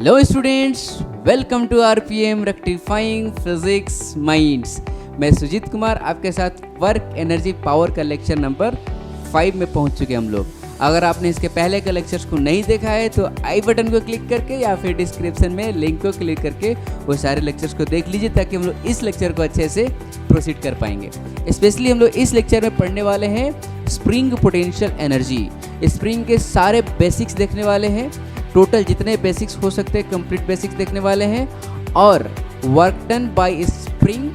Hello students, welcome to RPM rectifying physics minds. मैं सुजीत कुमार आपके साथ वर्क एनर्जी पावर का लेक्चर नंबर 5 में पहुंच चुके हम लोग। अगर आपने इसके पहले के लेक्चर्स को नहीं देखा है तो आई बटन को क्लिक करके या फिर डिस्क्रिप्शन में लिंक को क्लिक करके वो सारे लेक्चर्स को देख लीजिए, ताकि हम लोग इस लेक्चर को अच्छे से प्रोसीड कर पाएंगे। स्पेशली हम लोग इस लेक्चर में पढ़ने वाले हैं स्प्रिंग पोटेंशियल एनर्जी। स्प्रिंग के सारे बेसिक्स देखने वाले हैं, टोटल जितने बेसिक्स हो सकते हैं कंप्लीट बेसिक्स देखने वाले हैं, और work done by spring,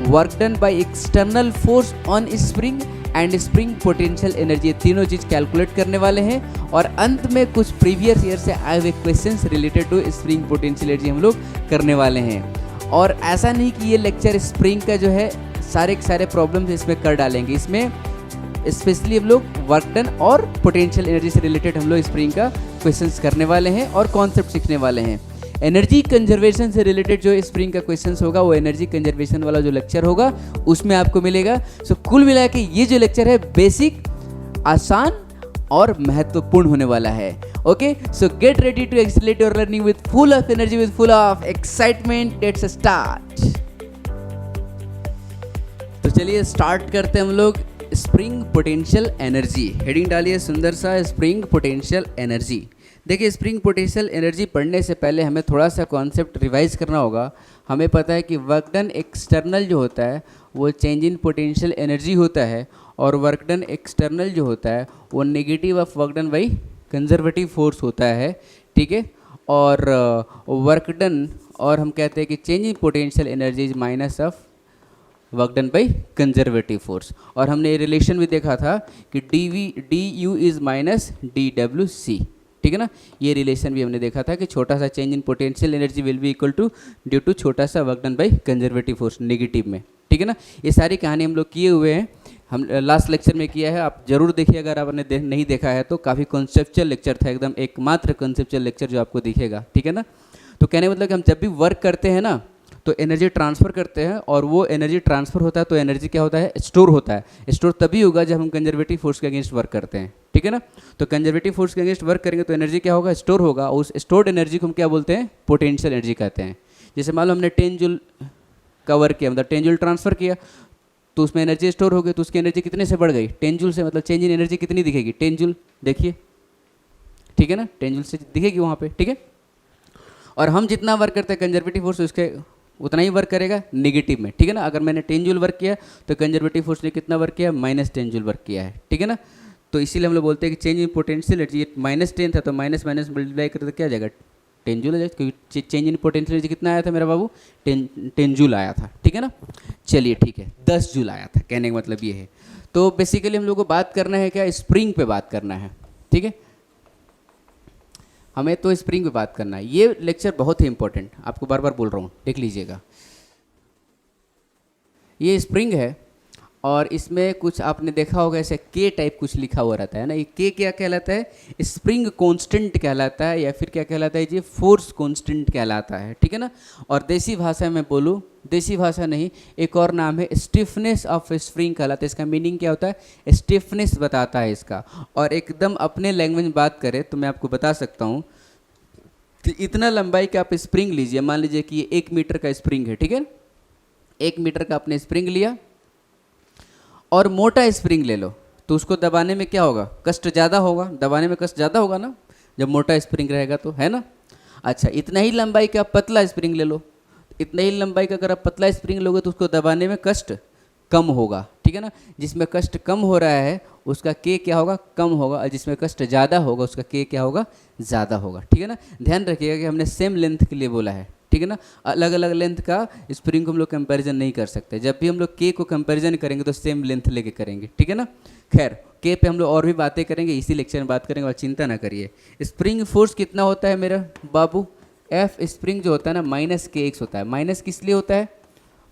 work done by external force on spring and spring potential energy, तीनों चीज़ कैलकुलेट करने वाले हैं। और अंत में कुछ प्रीवियस ईयर से आए हुए questions related to spring potential energy हम लोग करने वाले हैं। और ऐसा नहीं कि ये लेक्चर स्प्रिंग का जो है सारे के सारे प्रॉब्लम्स इसमें कर डालेंगे, इसमें स्पेशली हम लोग वर्क डन और पोटेंशियल एनर्जी से रिलेटेड हम लोग स्प्रिंग का क्वेश्चंस करने वाले हैं और कॉन्सेप्ट सीखने वाले हैं। एनर्जी कंजर्वेशन से रिलेटेड जो स्प्रिंग का क्वेश्चंस होगा वो एनर्जी कंजर्वेशन वाला जो लेक्चर होगा उसमें आपको मिलेगा। सो कुल मिला के ये जो लेक्चर है बेसिक, आसान और महत्वपूर्ण होने वाला है। Okay, so get ready to accelerate your learning with full of energy, with full of excitement. Let's start. तो चलिए स्टार्ट करते हैं हम लोग स्प्रिंग पोटेंशियल एनर्जी। हेडिंग डालिए सुंदर सा, स्प्रिंग पोटेंशियल एनर्जी। देखिए, स्प्रिंग पोटेंशियल एनर्जी पढ़ने से पहले हमें थोड़ा सा कॉन्सेप्ट रिवाइज करना होगा। हमें पता है कि वर्क डन एक्सटर्नल जो होता है वो चेंज इन पोटेंशियल एनर्जी होता है, और वर्क डन एक्सटर्नल जो होता है वो negative of work done by conservative force होता है। ठीक है, और वर्क डन, और हम कहते हैं कि change in potential energy is minus of work done by conservative force. और हमने ये रिलेशन भी देखा था कि D U is minus D W C. ठीक है ना, ये रिलेशन भी हमने देखा था कि छोटा सा change in potential energy will be equal to due to छोटा सा work done by conservative force negative में। ठीक है ना, ये सारी कहानी हम लोग किए हुए हैं, हम लास्ट लेक्चर में किया है, आप जरूर देखिए। अगर आपने नहीं देखा है तो काफ़ी कॉन्सेप्चुअल लेक्चर था, एकदम एकमात्र कॉन्सेप्चुअल लेक्चर जो आपको दिखेगा। ठीक है ना, तो कहने मतलब कि हम जब भी वर्क करते हैं ना तो एनर्जी ट्रांसफ़र करते हैं, और वो एनर्जी ट्रांसफ़र होता है तो एनर्जी क्या होता है, स्टोर होता है। स्टोर तभी होगा जब हम कंजर्वेटिव फोर्स के अगेंस्ट वर्क करते हैं। ठीक है ना, तो कंजर्वेटिव फोर्स के अगेंस्ट वर्क करेंगे तो एनर्जी क्या होगा, स्टोर होगा। उस स्टोर्ड एनर्जी को हम क्या बोलते हैं, पोटेंशियल एनर्जी कहते हैं। जैसे मान लो हमने 10 जूल का वर्क किया, मतलब 10 जूल ट्रांसफ़र किया, तो उसमें एनर्जी स्टोर हो गई, तो उसकी एनर्जी कितने से बढ़ गई, 10 जूल से। मतलब चेंज इन एनर्जी कितनी दिखेगी, 10 जूल। देखिए, ठीक है ना, 10 जूल से दिखेगी वहाँ पे। ठीक है, और हम जितना वर्क करते हैं कंजर्वेटिव फोर्स उसके उतना ही वर्क करेगा नेगेटिव में। ठीक है ना, अगर मैंने 10 जूल वर्क किया तो कंजर्वेटिव फोर्स ने कितना वर्क किया, -10 जूल वर्क किया है। ठीक है ना, तो इसीलिए हम लोग बोलते हैं कि चेंज इन पोटेंशियल एनर्जी -10 था तो माइनस माइनस मल्टीप्लाई करते तो क्या आ जाएगा, 10 जूल आ जाएगा, क्योंकि चेंज इन पोटेंशियल एनर्जी कितना आया था मेरा बाबू, 10 जूल आया था। ठीक है ना, चलिए ठीक है, 10 जूल आया था, कहने का मतलब ये है। तो बेसिकली हम लोग को बात करना है क्या, स्प्रिंग पे बात करना है। ठीक है, हमें तो स्प्रिंग पे बात करना है। ये लेक्चर बहुत ही इंपॉर्टेंट, आपको बार बार बोल रहा हूँ, देख लीजिएगा। ये स्प्रिंग है और इसमें कुछ आपने देखा होगा ऐसे के टाइप कुछ लिखा हुआ रहता है ना। ये के क्या कहलाता है, स्प्रिंग कांस्टेंट कहलाता है, या फिर क्या कहलाता है, ये फोर्स कांस्टेंट कहलाता है। ठीक है ना, और देसी भाषा में बोलूँ, देसी भाषा नहीं, एक और नाम है स्टिफनेस ऑफ स्प्रिंग कहलाता है। इसका मीनिंग क्या होता है, स्टिफनेस बताता है इसका। और एकदम अपने लैंग्वेज में बात करें तो मैं आपको बता सकता हूँ कि इतना लंबाई का आप स्प्रिंग लीजिए, मान लीजिए कि ये 1 मीटर का स्प्रिंग है। ठीक है, 1 मीटर का आपने स्प्रिंग लिया और मोटा स्प्रिंग ले लो, तो उसको दबाने में क्या होगा, कष्ट ज़्यादा होगा, दबाने में कष्ट ज़्यादा होगा ना जब मोटा स्प्रिंग रहेगा तो, है ना। अच्छा, इतना ही लंबाई का पतला स्प्रिंग ले लो, इतना ही लंबाई का अगर आप पतला स्प्रिंग लोगे तो उसको दबाने में कष्ट कम होगा। ठीक है ना, जिसमें कष्ट कम हो रहा है उसका के क्या होगा, कम होगा, और जिसमें कष्ट ज़्यादा होगा उसका के क्या होगा, ज़्यादा होगा। ठीक है ना, ध्यान रखिएगा कि हमने सेम लेंथ के लिए बोला है। ठीक है ना, अलग अलग लेंथ का स्प्रिंग को हम लोग कंपैरिजन नहीं कर सकते। जब भी हम लोग के को कंपैरिजन करेंगे तो सेम लेंथ लेके करेंगे। ठीक है ना, खैर के पे हम लोग और भी बातें करेंगे, इसी लेक्चर में बात करेंगे, और चिंता ना करिए। स्प्रिंग फोर्स कितना होता है मेरा बाबू, एफ स्प्रिंग जो होता है ना -kx होता है। माइनस किस लिए होता है,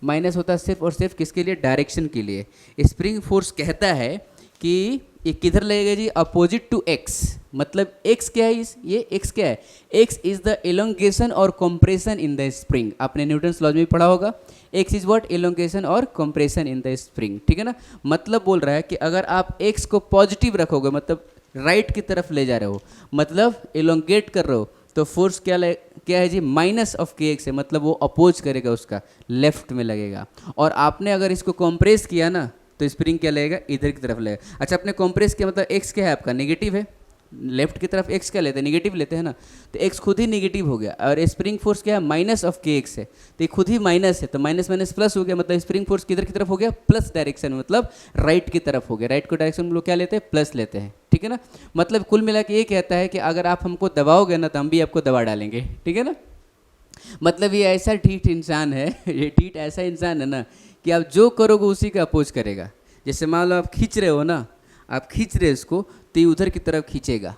माइनस होता है सिर्फ और सिर्फ किसके लिए, डायरेक्शन के लिए। स्प्रिंग फोर्स कहता है कि ये किधर लगेगा जी, अपोजिट टू एक्स। मतलब एक्स क्या है, ये एक्स क्या है, एक्स इज द एलोंगेशन और कंप्रेशन इन द स्प्रिंग। आपने न्यूटन्स लॉ में भी पढ़ा होगा, एक्स इज व्हाट, एलोंगेशन और कंप्रेशन इन द स्प्रिंग। ठीक है ना, मतलब बोल रहा है कि अगर आप एक्स को पॉजिटिव रखोगे, मतलब राइट की तरफ ले जा रहे हो, मतलब एलोंगेट कर रहे हो, तो फोर्स क्या क्या है जी, माइनस ऑफ के एक्स है, मतलब वो अपोज करेगा, उसका लेफ्ट में लगेगा। और आपने अगर इसको कंप्रेस किया ना तो स्प्रिंग क्या लगेगा, इधर की तरफ लगेगा। अच्छा, आपने कंप्रेस किया मतलब एक्स क्या है आपका, नेगेटिव है, लेफ्ट की तरफ एक्स क्या लेते हैं, नेगेटिव लेते हैं ना, तो एक्स खुद ही नेगेटिव हो गया। और स्प्रिंग फोर्स क्या है, माइनस ऑफ के एक्स है, तो ये खुद ही माइनस है, तो माइनस माइनस प्लस हो गया, मतलब स्प्रिंग फोर्स किधर की तरफ हो गया, प्लस डायरेक्शन में, मतलब राइट की तरफ हो गया। राइट को डायरेक्शन में लोग क्या लेते हैं, प्लस लेते हैं, ठीक है ना। मतलब कुल मिला के ये कहता है कि अगर आप हमको दबाओगे ना तो हम भी आपको दबा डालेंगे, ठीक है ना। मतलब ये ऐसा ढीठ इंसान है, ये ढीठ ऐसा इंसान है ना कि आप जो करोगे उसी का अपोज करेगा। जैसे मान लो आप खींच रहे हो ना, आप खींच रहे हो इसको तो ये उधर की तरफ खींचेगा,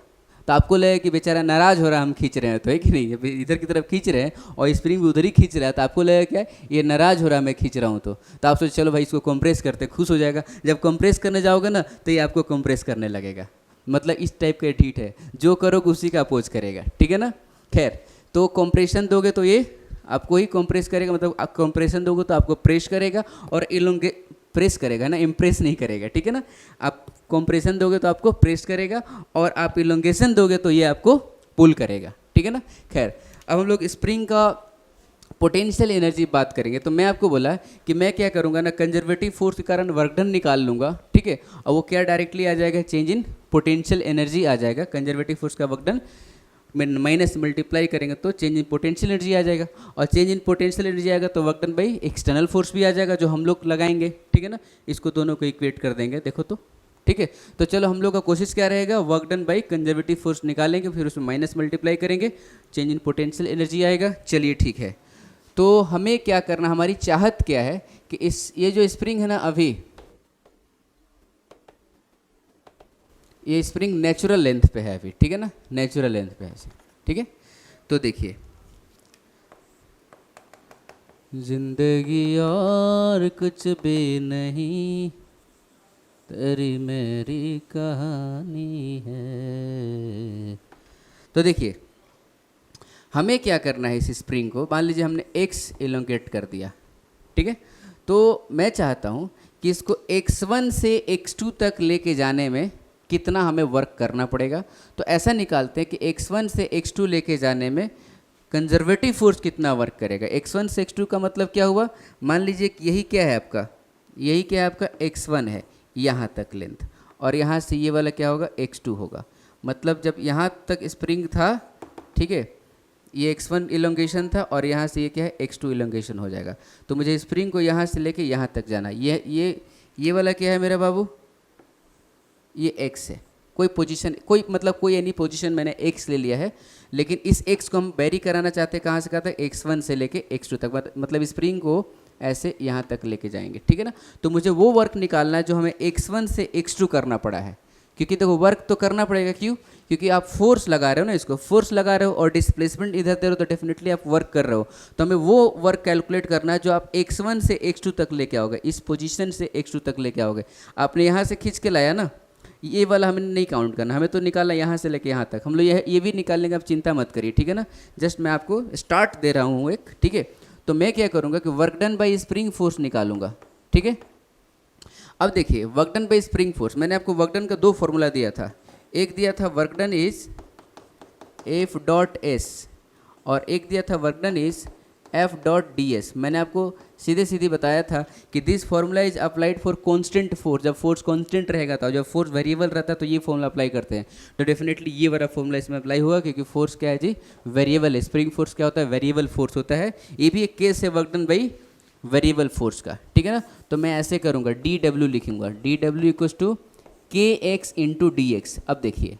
तो आपको लगेगा कि बेचारा नाराज हो रहा है हम खींच रहे हैं, तो है कि नहीं, इधर की तरफ खींच रहे हैं और स्प्रिंग भी उधर ही खींच रहा है, तो आपको लगेगा क्या, ये नाराज हो रहा है मैं खींच रहा हूँ, तो आप सोच चलो भाई इसको कंप्रेस करते, खुश हो जाएगा। जब कंप्रेस करने जाओगे ना तो ये आपको कंप्रेस करने लगेगा। मतलब इस टाइप का ढीठ है, जो करोगे उसी का अपोज करेगा, ठीक है ना। खैर, तो कंप्रेशन दोगे तो ये आपको ही कंप्रेस करेगा, मतलब आप कंप्रेशन दोगे तो आपको प्रेस करेगा, और इलोंगे प्रेस करेगा ना, इम्प्रेस नहीं करेगा, ठीक है ना। आप कंप्रेशन दोगे तो आपको प्रेस करेगा, और आप इलोंगेशन दोगे तो ये आपको पुल करेगा, ठीक है ना। खैर, अब हम लोग स्प्रिंग का पोटेंशियल एनर्जी बात करेंगे। तो मैं आपको बोला कि मैं क्या करूँगा ना, कंजर्वेटिव फोर्स के कारण वर्क डन निकाल लूँगा, ठीक है, और वो क्या डायरेक्टली आ जाएगा, चेंज इन पोटेंशियल एनर्जी आ जाएगा। कंजर्वेटिव फोर्स का वर्क डन माइनस मल्टीप्लाई करेंगे तो चेंज इन पोटेंशियल एनर्जी आ जाएगा, और चेंज इन पोटेंशियल एनर्जी आएगा तो work done by external force भी आ जाएगा, जो हम लोग लगाएंगे, ठीक है ना। इसको दोनों को इक्वेट कर देंगे, देखो तो, ठीक है। तो चलो हम लोग का कोशिश क्या रहेगा, work done by conservative force निकालेंगे, फिर उसमें माइनस मल्टीप्लाई करेंगे, चेंज इन पोटेंशियल एनर्जी आएगा। चलिए ठीक है, तो हमें क्या करना, हमारी चाहत क्या है कि ये जो स्प्रिंग है ना, अभी ये स्प्रिंग नेचुरल लेंथ पे है अभी, ठीक है ना, नेचुरल लेंथ पे है, ठीक है। तो देखिए, जिंदगी और कुछ भी नहीं, तेरी मेरी कहानी है। तो देखिए, हमें क्या करना है, इस स्प्रिंग को मान लीजिए हमने x एलोंगेट कर दिया, ठीक है। तो मैं चाहता हूँ कि इसको x1 से x2 तक लेके जाने में कितना हमें वर्क करना पड़ेगा। तो ऐसा निकालते हैं कि x1 से x2 लेके जाने में कंजर्वेटिव फोर्स कितना वर्क करेगा। x1 से x2 का मतलब क्या हुआ, मान लीजिए कि यही क्या है आपका, यही क्या है आपका, x1 है यहाँ तक लेंथ, और यहाँ से ये वाला क्या होगा, x2 होगा। मतलब जब यहाँ तक स्प्रिंग था, ठीक है, ये x1 इलोंगेशन था, और यहाँ से ये क्या है, x2 इलोंगेशन हो जाएगा। तो मुझे स्प्रिंग को यहाँ से लेके यहाँ तक जाना, ये वाला क्या है मेरा बाबू, ये x है, कोई पोजीशन, कोई मतलब कोई एनी पोजीशन मैंने x ले लिया है, लेकिन इस x को हम वेरी कराना चाहते हैं, कहाँ से कहाँ तक, x1 से लेके x2 तक, मतलब स्प्रिंग को ऐसे यहाँ तक लेके जाएंगे, ठीक है ना। तो मुझे वो वर्क निकालना है जो हमें x1 से x2 करना पड़ा है, क्योंकि देखो वर्क तो करना पड़ेगा, क्यों, क्योंकि आप फोर्स लगा रहे हो ना, इसको फोर्स लगा रहे हो और डिस्प्लेसमेंट इधर दे रहे हो, तो डेफिनेटली आप वर्क कर रहे हो। तो हमें वो वर्क कैलकुलेट करना है जो आप x1 से x2 तक लेके आओगे, इस पोजीशन से x2 तक लेके आओगे। आपने यहाँ से खींच के लाया ना, ये वाला हमें नहीं काउंट करना, हमें तो निकालना यहाँ से लेके यहाँ तक, हम लोग ये भी निकाल लेंगे, आप चिंता मत करिए, ठीक है ना। जस्ट मैं आपको स्टार्ट दे रहा हूँ एक, ठीक है। तो मैं क्या करूँगा कि work done by spring force निकालूंगा, ठीक है। अब देखिए, work done by spring force, मैंने आपको वर्क डन का दो फॉर्मूला दिया था, एक दिया था work done is F dot S, और एक दिया था work done is F dot D S. मैंने आपको सीधे सीधे बताया था कि this formula is applied for constant force, जब फोर्स कांस्टेंट रहेगा था, जब फोर्स वेरिएबल रहता है तो ये फॉर्मूला अप्लाई करते हैं। तो डेफिनेटली ये वाला फॉर्मूला इसमें अप्लाई हुआ, क्योंकि फोर्स क्या है जी, वेरिएबल है। स्प्रिंग फोर्स क्या होता है, वेरिएबल फोर्स होता है। ये भी एक केस है work done by variable force का, ठीक है ना। तो मैं ऐसे करूँगा, डी डब्ल्यू लिखूँगा, डी डब्ल्यू इक्वल्स टू के एक्स इंटू डी एक्स। अब देखिए,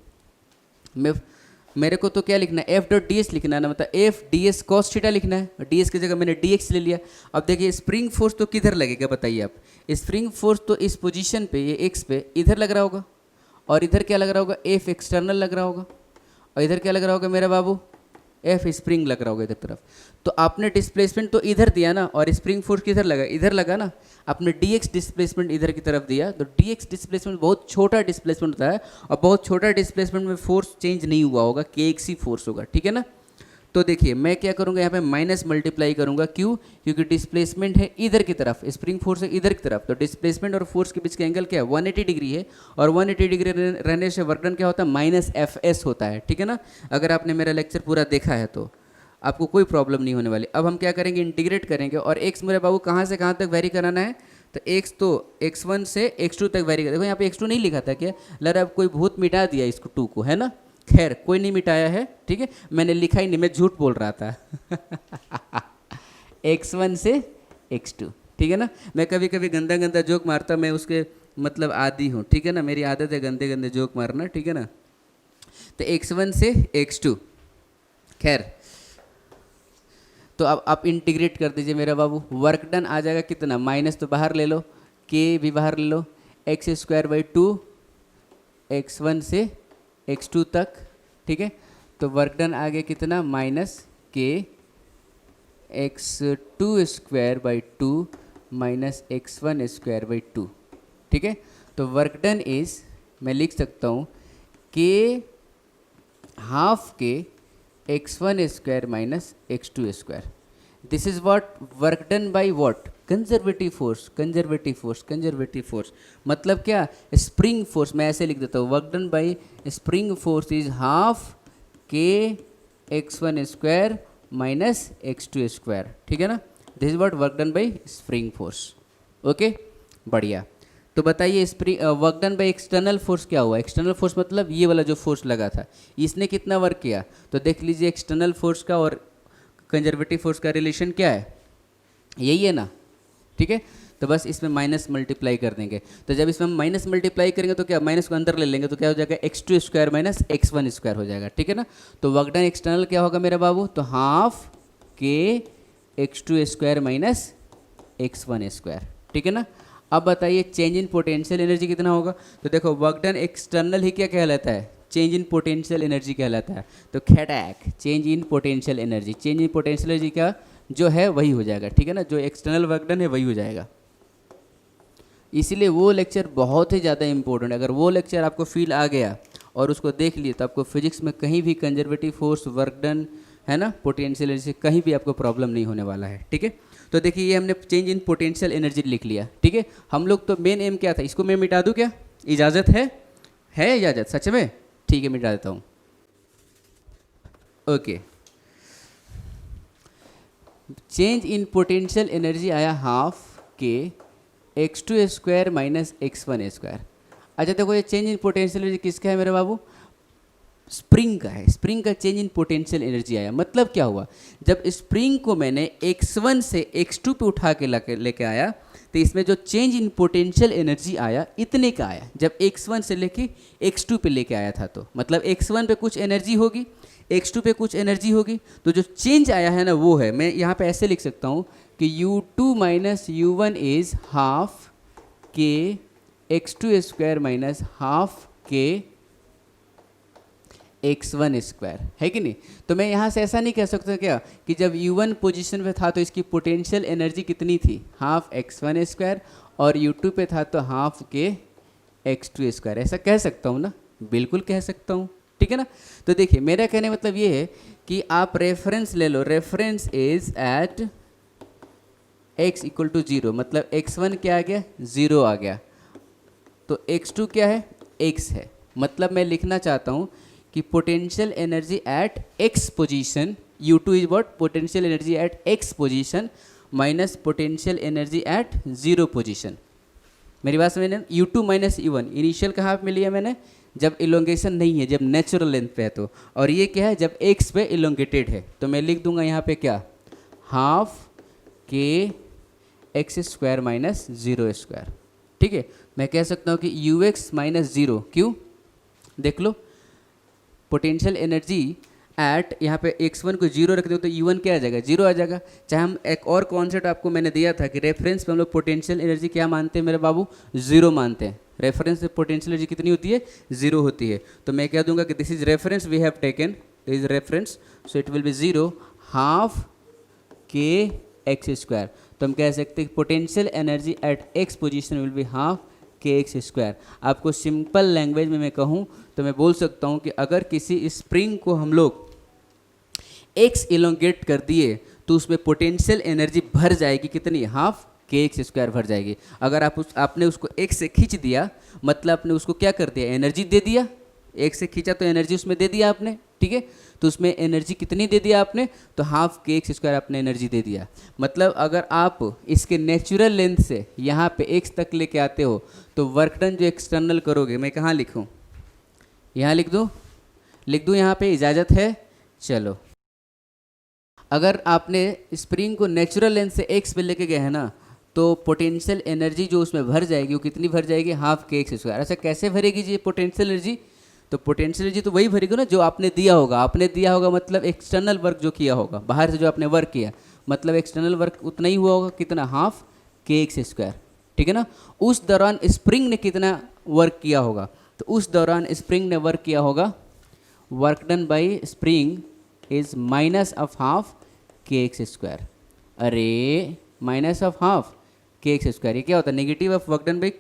मेरे को तो क्या लिखना है, एफ डॉट डी एस लिखना है ना, मतलब F D S cos theta लिखना है, डी एस की जगह मैंने डी एक्स ले लिया। अब देखिए, स्प्रिंग फोर्स तो किधर लगेगा बताइए आप, स्प्रिंग फोर्स तो इस पोजीशन पे, ये एक्स पे इधर लग रहा होगा, और इधर क्या लग रहा होगा, एफ एक्सटर्नल लग रहा होगा, और इधर क्या लग रहा होगा मेरा बाबू, एफ स्प्रिंग लग रहा होगा इधर तरफ। तो आपने डिस्प्लेसमेंट तो इधर दिया ना, और स्प्रिंग फोर्स किधर लगा, इधर लगा ना। आपने डी एक्स डिस्प्लेसमेंट इधर की तरफ दिया, तो डी एक्स डिस्प्लेसमेंट बहुत छोटा डिस्प्लेसमेंट होता है, और बहुत छोटा डिस्प्लेसमेंट में फोर्स चेंज नहीं हुआ होगा, के एक्स ही फोर्स होगा, ठीक है ना। तो देखिए, मैं क्या करूँगा, यहाँ पे माइनस मल्टीप्लाई करूँगा, क्यों, क्योंकि डिस्प्लेसमेंट है इधर की तरफ, स्प्रिंग फोर्स है इधर की तरफ, तो डिस्प्लेसमेंट और फोर्स के बीच का एंगल क्या है, 180 डिग्री है, और 180 डिग्री रहने से वर्क डन क्या होता है, माइनस एफ एस होता है, ठीक है ना। अगर आपने मेरा लेक्चर पूरा देखा है तो आपको कोई प्रॉब्लम नहीं होने वाली। अब हम क्या करेंगे, इंटीग्रेट करेंगे और एक्स मेरे बाबू कहाँ से कहाँ तक वेरी कराना है, तो एक्स तो x1 से x2 तक वेरी कर। देखो यहाँ पे x2 नहीं लिखा था क्या, लग रहा है अब कोई भूत मिटा दिया इसको 2 को, है ना। खैर कोई नहीं मिटाया है, ठीक है, मैंने लिखा ही नहीं, मैं झूठ बोल रहा था x1 से x2, ठीक है ना। मैं कभी कभी गंदा गंदा जोक मारता, मैं उसके मतलब आदी हूँ, ठीक है ना, मेरी आदत है गंदे गंदे जोक मारना, ठीक है ना। तो x1 से x2, खैर तो अब आप इंटीग्रेट कर दीजिए मेरा बाबू। वर्क डन आ जाएगा कितना, माइनस तो बाहर ले लो, के भी बाहर ले लो, एक्स स्क्वायर बाई 2 x1 से x2 तक, ठीक है। तो वर्क डन आ गया कितना, माइनस के x2 square by 2 minus x1 square by 2, ठीक है। तो वर्क डन इज, मैं लिख सकता हूँ के हाफ के x1 square minus x2 square. This is what work done by what, conservative force, conservative force, conservative force मतलब क्या, स्प्रिंग फोर्स। मैं ऐसे लिख देता हूँ, work done by spring force is half के x1 square minus x2 square, ठीक है ना। This is what work done by spring force. Okay, बढ़िया। तो बताइए spring work done by external force क्या हुआ। एक्सटर्नल फोर्स मतलब ये वाला जो फोर्स लगा था, इसने कितना वर्क किया। तो देख लीजिए एक्सटर्नल फोर्स का और कंजर्वेटिव फोर्स का रिलेशन क्या है, यही है ना, ठीक है। तो बस इसमें माइनस मल्टीप्लाई कर देंगे। तो जब इसमें हम माइनस मल्टीप्लाई करेंगे तो क्या, माइनस को अंदर ले लेंगे तो क्या हो जाएगा, x2 square minus x1 square हो जाएगा, ठीक है ना। तो वर्क डन एक्सटर्नल क्या होगा मेरा बाबू, तो हाफ के x2 square minus x1 square, ठीक है ना। अब बताइए चेंज इन पोटेंशियल एनर्जी कितना होगा। तो देखो वर्क डन एक्सटर्नल ही क्या कहलाता है, चेंज इन पोटेंशियल एनर्जी कहलाता है। तो खैटैक change in potential energy, change in potential energy का जो है वही हो जाएगा, ठीक है ना, जो एक्सटर्नल वर्क डन है वही हो जाएगा। इसीलिए वो लेक्चर बहुत ही ज़्यादा इंपॉर्टेंट है। अगर वो लेक्चर आपको फील आ गया और उसको देख लिए तो आपको फिजिक्स में कहीं भी कंजर्वेटिव फोर्स, वर्क डन, है ना, पोटेंशियल एनर्जी, कहीं भी आपको प्रॉब्लम नहीं होने वाला है, ठीक है। तो देखिए ये हमने चेंज इन पोटेंशियल एनर्जी लिख लिया, ठीक है। हम लोग तो मेन एम क्या था, इसको मैं मिटा दूं क्या, इजाज़त है इजाज़त, सच में, ठीक है मिटा देता हूँ। Okay, change in potential energy आया हाफ के x2 square minus x1 square. अच्छा देखो ये चेंज इन पोटेंशियल एनर्जी किसका है मेरे बाबू, स्प्रिंग का है। स्प्रिंग का चेंज इन पोटेंशियल एनर्जी आया, मतलब क्या हुआ, जब स्प्रिंग को मैंने x1 से x2 पे उठा के लेके आया तो इसमें जो चेंज इन पोटेंशियल एनर्जी आया इतने का आया। जब x1 से लेके x2 पे लेके आया था तो मतलब x1 पे कुछ एनर्जी होगी, x2 पे कुछ एनर्जी होगी, तो जो चेंज आया है ना वो है, मैं यहाँ पे ऐसे लिख सकता हूँ कि u2 minus u1 is half के x2 स्क्वायर माइनस हाफ के x1 स्क्वायर, है कि नहीं। तो मैं यहाँ से ऐसा नहीं कह सकता क्या कि जब u1 पोजीशन पे था तो इसकी पोटेंशियल एनर्जी कितनी थी, हाफ x1 स्क्वायर, और u2 पे था तो हाफ के x2 स्क्वायर, ऐसा कह सकता हूँ ना, बिल्कुल कह सकता हूँ, ठीक है ना। तो देखिए मेरा कहने मतलब ये है कि आप रेफरेंस ले लो, reference is at x equal to 0, मतलब x1 क्या आ गया, 0 आ गया, तो x2 क्या है, x है। मतलब मैं लिखना चाहता हूँ कि potential energy at x position, u2 is what, potential energy at x position minus potential energy eight 0 position. मेरी बात समझ लेना, u2 माइनस u1 इनिशियल कहाँ पे लिया मैंने, जब इलोंगेशन नहीं है, जब नेचुरल लेंथ पे है तो, और ये क्या है जब x पे इलोंगेटेड है। तो मैं लिख दूंगा यहाँ पे क्या, हाफ के x स्क्वायर माइनस 0 स्क्वायर, ठीक है। मैं कह सकता हूँ कि ux माइनस 0, क्यों, देख लो पोटेंशियल एनर्जी एट, यहाँ पे x1 को 0 रख दो तो u1 क्या आ जाएगा, 0 आ जाएगा। चाहे हम एक और कॉन्सेप्ट आपको मैंने दिया था कि रेफरेंस पे हम लोग पोटेंशियल एनर्जी क्या मानते हैं मेरे बाबू, 0 मानते हैं। रेफरेंस पे पोटेंशियल एनर्जी कितनी होती है, 0 होती है। तो मैं कह दूंगा कि this is reference we have taken, this is reference, so it will be 0 half K X square. तो हम कह सकते हैं potential energy at x position will be half K X square. आपको सिंपल लैंग्वेज में मैं कहूँ तो मैं बोल सकता हूँ कि अगर किसी स्प्रिंग को हम लोग x इलोंगेट कर दिए तो उसमें पोटेंशियल एनर्जी भर जाएगी कितनी, हाफ के एक्स स्क्वायर भर जाएगी। अगर आपने उसको x से खींच दिया, मतलब आपने उसको क्या कर दिया, एनर्जी दे दिया, x से खींचा तो एनर्जी उसमें दे दिया आपने, ठीक है। तो उसमें एनर्जी कितनी दे दिया आपने, तो हाफ के एक्स स्क्वायर आपने एनर्जी दे दिया। मतलब अगर आप इसके नेचुरल लेंथ से यहाँ पे एक्स तक लेके आते हो तो वर्क डन जो एक्सटर्नल करोगे, मैं कहाँ लिखूँ, यहाँ लिख दूँ यहाँ पे, इजाज़त है। चलो, अगर आपने स्प्रिंग को नेचुरल लेंथ से एक्स पे लेके गए हैं ना, तो पोटेंशियल एनर्जी जो उसमें भर जाएगी वो कितनी भर जाएगी, हाफ के एक्स स्क्वायर। ऐसा कैसे भरेगी जी पोटेंशियल एनर्जी, तो पोटेंशियल एनर्जी तो वही भरेगी ना जो आपने दिया होगा। आपने दिया होगा मतलब एक्सटर्नल वर्क जो किया होगा, बाहर से जो आपने वर्क किया, मतलब एक्सटर्नल वर्क उतना ही हुआ होगा, कितना, हाफ के एक्स स्क्वायर, ठीक है ना। उस दौरान स्प्रिंग ने कितना वर्क किया होगा, तो उस दौरान स्प्रिंग ने वर्क किया होगा, work done by spring is minus of half K X square. अरे minus of half K X square, ये क्या होता है, negative of work done by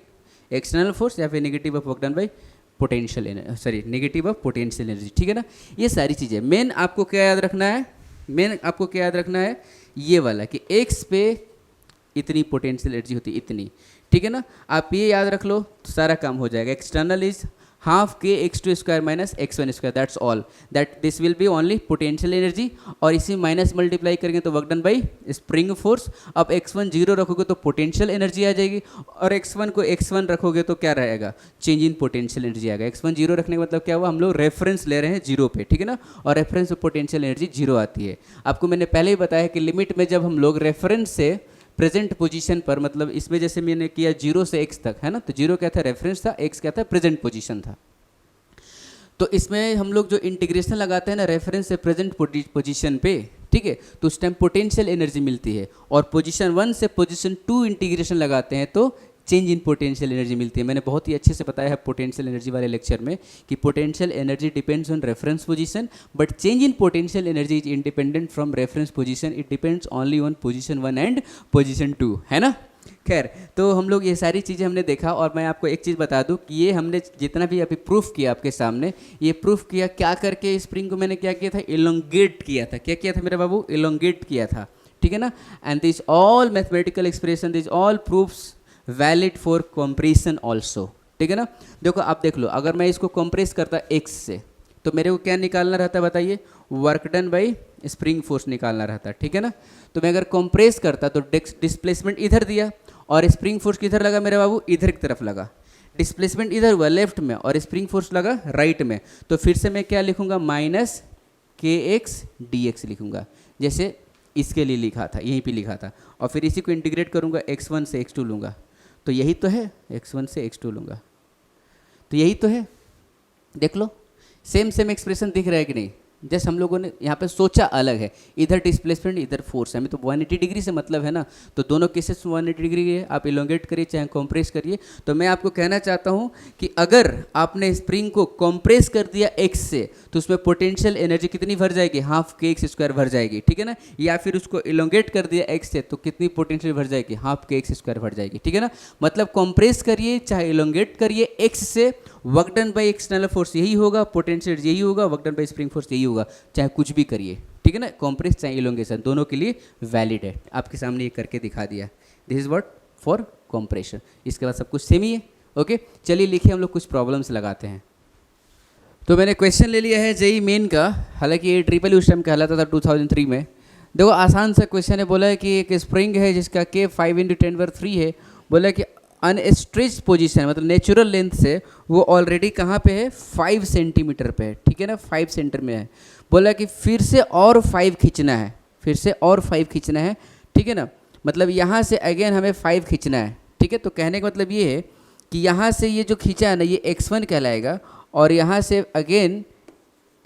external force या फिर negative of work done by potential energy, sorry negative of potential energy, ठीक है ना। ये सारी चीज़ें मेन आपको क्या याद रखना है, मेन आपको क्या याद रखना है, ये वाला कि एक्स पे इतनी पोटेंशियल एनर्जी होती है, इतनी, ठीक है ना। आप ये याद रख लो तो सारा काम हो जाएगा। External is half K X two square minus X one square, that's all, that this will be only potential energy. और इसी माइनस मल्टीप्लाई करेंगे तो work done by spring force. अब x1 जीरो रखोगे तो पोटेंशियल एनर्जी आ जाएगी, और x1 को x1 रखोगे तो क्या रहेगा, चेंज इन पोटेंशियल एनर्जी आएगा। x1 जीरो रखने का मतलब क्या हुआ, हम लोग रेफरेंस ले रहे हैं जीरो पे, ठीक है ना, और रेफरेंस पे पोटेंशियल एनर्जी जीरो आती है। आपको मैंने पहले ही बताया कि लिमिट में जब हम लोग रेफरेंस से प्रेजेंट पोजीशन पर, मतलब इसमें जैसे मैंने किया जीरो से एक्स तक, है ना, तो जीरो क्या था, रेफरेंस था, एक्स क्या था, प्रेजेंट पोजीशन था। तो इसमें हम लोग जो इंटीग्रेशन लगाते हैं ना रेफरेंस से प्रेजेंट पोजीशन पे, ठीक है, तो उस टाइम पोटेंशियल एनर्जी मिलती है। और पोजीशन 1 से पोजीशन 2 इंटीग्रेशन लगाते हैं तो चेंज इन पोटेंशियल एनर्जी मिलती है। मैंने बहुत ही अच्छे से बताया है पोटेंशियल एनर्जी वाले लेक्चर में कि potential energy depends on reference position, but change in potential energy is independent from reference position, it depends only on position 1 and position 2, है ना। खैर, तो हम लोग ये सारी चीज़ें हमने देखा। और मैं आपको एक चीज़ बता दूं कि ये हमने जितना भी अभी प्रूफ किया आपके सामने, ये प्रूफ किया क्या करके, स्प्रिंग को मैंने क्या किया था, इलोंगेट किया था। क्या किया था मेरे बाबू, इलोंगेट किया था, ठीक है ना। And this all mathematical expression, this all proofs valid for compression also, ठीक है ना। देखो आप देख लो, अगर मैं इसको कंप्रेस करता एक्स से तो मेरे को क्या निकालना रहता है बताइए, work done by spring force निकालना रहता है, ठीक है ना। तो मैं अगर कंप्रेस करता तो डिस्प्लेसमेंट इधर दिया और स्प्रिंग फोर्स किधर लगा मेरे बाबू, इधर की तरफ लगा। डिस्प्लेसमेंट इधर हुआ लेफ्ट में और स्प्रिंग फोर्स लगा राइट में, तो फिर से मैं क्या लिखूंगा, माइनस के एक्स डी एक्स लिखूंगा, जैसे इसके लिए लिखा था, यहीं पे लिखा था। और फिर इसी को इंटीग्रेट करूंगा, x1 से x2 लूँगा, तो यही तो है, x1 से x2 लूँगा, तो यही तो है। देख लो सेम सेम एक्सप्रेशन दिख रहा है कि नहीं, जस्ट हम लोगों ने यहाँ पे सोचा अलग है, इधर डिस्प्लेसमेंट इधर फोर्स है, हमें तो 180 डिग्री से मतलब है ना, तो दोनों केसेस 180 डिग्री है, आप इलोंगेट करिए चाहे कॉम्प्रेस करिए। तो मैं आपको कहना चाहता हूँ कि अगर आपने स्प्रिंग को कॉम्प्रेस कर दिया एक्स से तो उसमें पोटेंशियल एनर्जी कितनी भर जाएगी, हाफ के एक्स स्क्वायर भर जाएगी, ठीक है ना। या फिर उसको इलोंगेट कर दिया एक्स से तो कितनी पोटेंशियल भर जाएगी, हाफ के एक्स स्क्वायर भर जाएगी, ठीक है ना। मतलब कॉम्प्रेस करिए चाहे इलोंगेट करिए एक्स से, work done by external force यही होगा, पोटेंशियल यही होगा, work done by spring force यही होगा, चाहे कुछ भी करिए, ठीक है ना। कॉम्प्रेस चाहे इलोंगेशन दोनों के लिए वैलिड है। आपके सामने ये करके दिखा दिया, this is what for compression. इसके बाद सब कुछ सेम ही है, ओके। चलिए लिखिए, हम लोग कुछ प्रॉब्लम्स लगाते हैं। तो मैंने क्वेश्चन ले लिया है जेई मेन का, हालांकि ये ट्रिपल उस टाइम कहलाता था 2003 में। देखो आसान सा क्वेश्चन है, बोला है कि एक स्प्रिंग है जिसका के 5 × 10³ है, बोला है कि अनस्ट्रेच्ड पोजीशन मतलब नेचुरल लेंथ से वो ऑलरेडी कहाँ पे है, 5 सेंटीमीटर पे है, ठीक है ना, 5 सेंटर में है। बोला कि फिर से और 5 खींचना है, फिर से और 5 खींचना है, ठीक है ना। मतलब यहाँ से अगेन हमें 5 खींचना है, ठीक है। तो कहने का मतलब ये है कि यहाँ से ये जो खींचा है ना, ये x1 कहलाएगा, और यहाँ से अगेन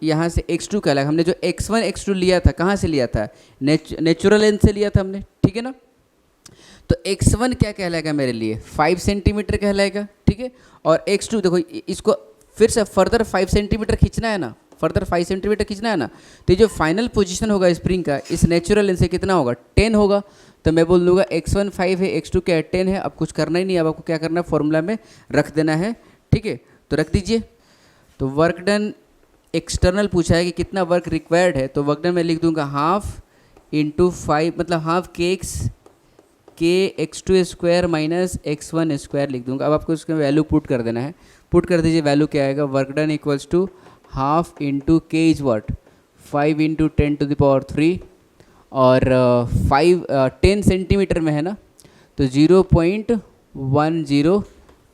यहाँ से x2 कहलाएगा। हमने जो x1 x2 लिया था, कहाँ से लिया था, नेचुरल लेंथ से लिया था हमने, ठीक है ना। तो x1 क्या कहलाएगा मेरे लिए, 5 सेंटीमीटर कहलाएगा, ठीक है। और x2 देखो, इसको फिर से फर्दर 5 सेंटीमीटर खींचना है ना, फर्दर 5 सेंटीमीटर खींचना है ना, तो जो फाइनल पोजीशन होगा स्प्रिंग का इस नेचुरल लेंथ से कितना होगा, 10 होगा। तो मैं बोल दूंगा x1 5 है, x2 क्या है, 10 है। अब कुछ करना ही नहीं, अब आपको क्या करना है, फॉर्मूला में रख देना है, ठीक है। तो रख दीजिए। तो वर्क डन एक्सटर्नल पूछा है कि कितना वर्क रिक्वायर्ड है, तो वर्क डन मैं लिख दूंगा हाफ इंटू 5, मतलब हाफ के x2 square minus x1 square लिख दूंगा। अब आपको उसका वैल्यू पुट कर देना है, पुट कर दीजिए, वैल्यू क्या आएगा, work done equals to half into K is what 5 into 10⁻³ और 10 सेंटीमीटर में है ना, तो 0.10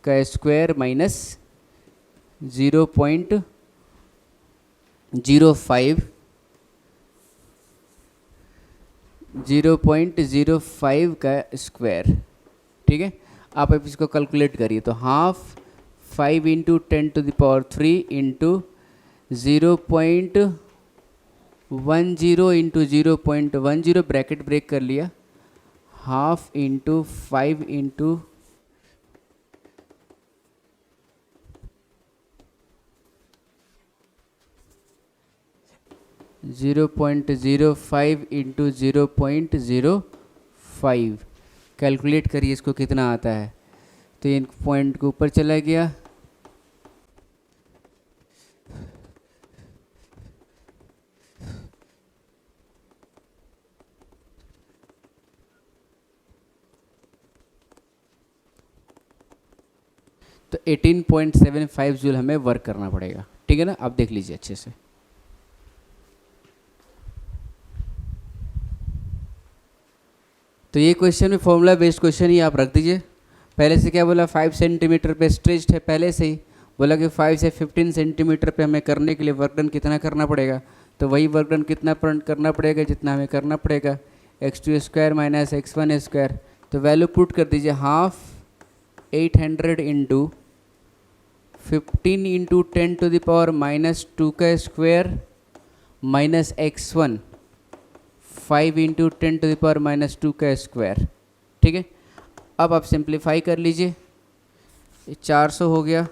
का स्क्वायर माइनस 0.05 0.05 का स्क्वायर। ठीक है, आप अब इसको कैलकुलेट करिए तो half 5 into 10⁻³ into 0.10 into 0.10 bracket break कर लिया, half into 5 into 0.05 into 0.05 calculate करिए इसको कितना आता है। तो ये पॉइंट के ऊपर चला गया, तो 18.75 जूल हमें वर्क करना पड़ेगा। ठीक है ना, आप देख लीजिए अच्छे से। तो ये क्वेश्चन में फॉर्मूला बेस्ड क्वेश्चन ही आप रख दीजिए। पहले से क्या बोला, 5 सेंटीमीटर पे स्ट्रेच्ड है, पहले से ही बोला कि 5 से 15 सेंटीमीटर पे हमें करने के लिए वर्क डन कितना करना पड़ेगा, तो वही वर्क डन कितना करना पड़ेगा जितना हमें करना पड़ेगा, x2² माइनस x1²। तो वैल्यू पुट कर दीजिए, हाफ 800 इंटू 15 इंटू 10⁻⁻² का स्क्वायर माइनस x1 5 इंटू 10⁻⁻² का स्क्वायर। ठीक है, अब आप सिंप्लीफाई कर लीजिए, 400 हो गया,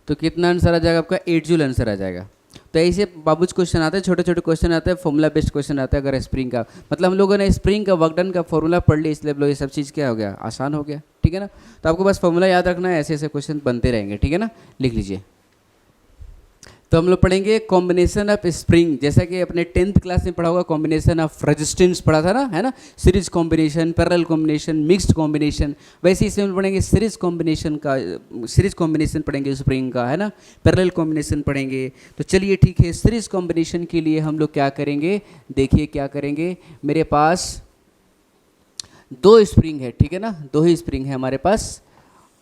तो कितना आंसर आ जाएगा आपका, 8 जूल आंसर आ जाएगा। तो ऐसे बाबूज क्वेश्चन आते हैं, छोटे छोटे क्वेश्चन आते हैं, फॉर्मूला बेस्ड क्वेश्चन आता है। अगर स्प्रिंग का मतलब हम लोगों ने स्प्रिंग का वर्क डन का फॉर्मूला पढ़ लिया, इसलिए हम लोग ये सब चीज़ क्या हो गया, आसान हो गया। ठीक है ना, तो आपको बस फॉर्मूला याद रखना है, ऐसे ऐसे क्वेश्चन बनते रहेंगे। ठीक है ना, लिख लीजिए। तो हम लोग पढ़ेंगे कॉम्बिनेशन ऑफ स्प्रिंग, जैसा कि अपने 10th क्लास में पढ़ा होगा, कॉम्बिनेशन ऑफ रेजिस्टेंस पढ़ा था ना, है ना, series combination, parallel combination, mixed combination. वैसे इसमें हम पढ़ेंगे सीरीज कॉम्बिनेशन का, सीरीज कॉम्बिनेशन पढ़ेंगे स्प्रिंग का, है ना, पैरेलल कॉम्बिनेशन पढ़ेंगे। तो चलिए ठीक है, सीरीज कॉम्बिनेशन के लिए हम लोग क्या करेंगे, देखिए क्या करेंगे। मेरे पास 2 स्प्रिंग है, ठीक है ना, 2 ही स्प्रिंग है हमारे पास,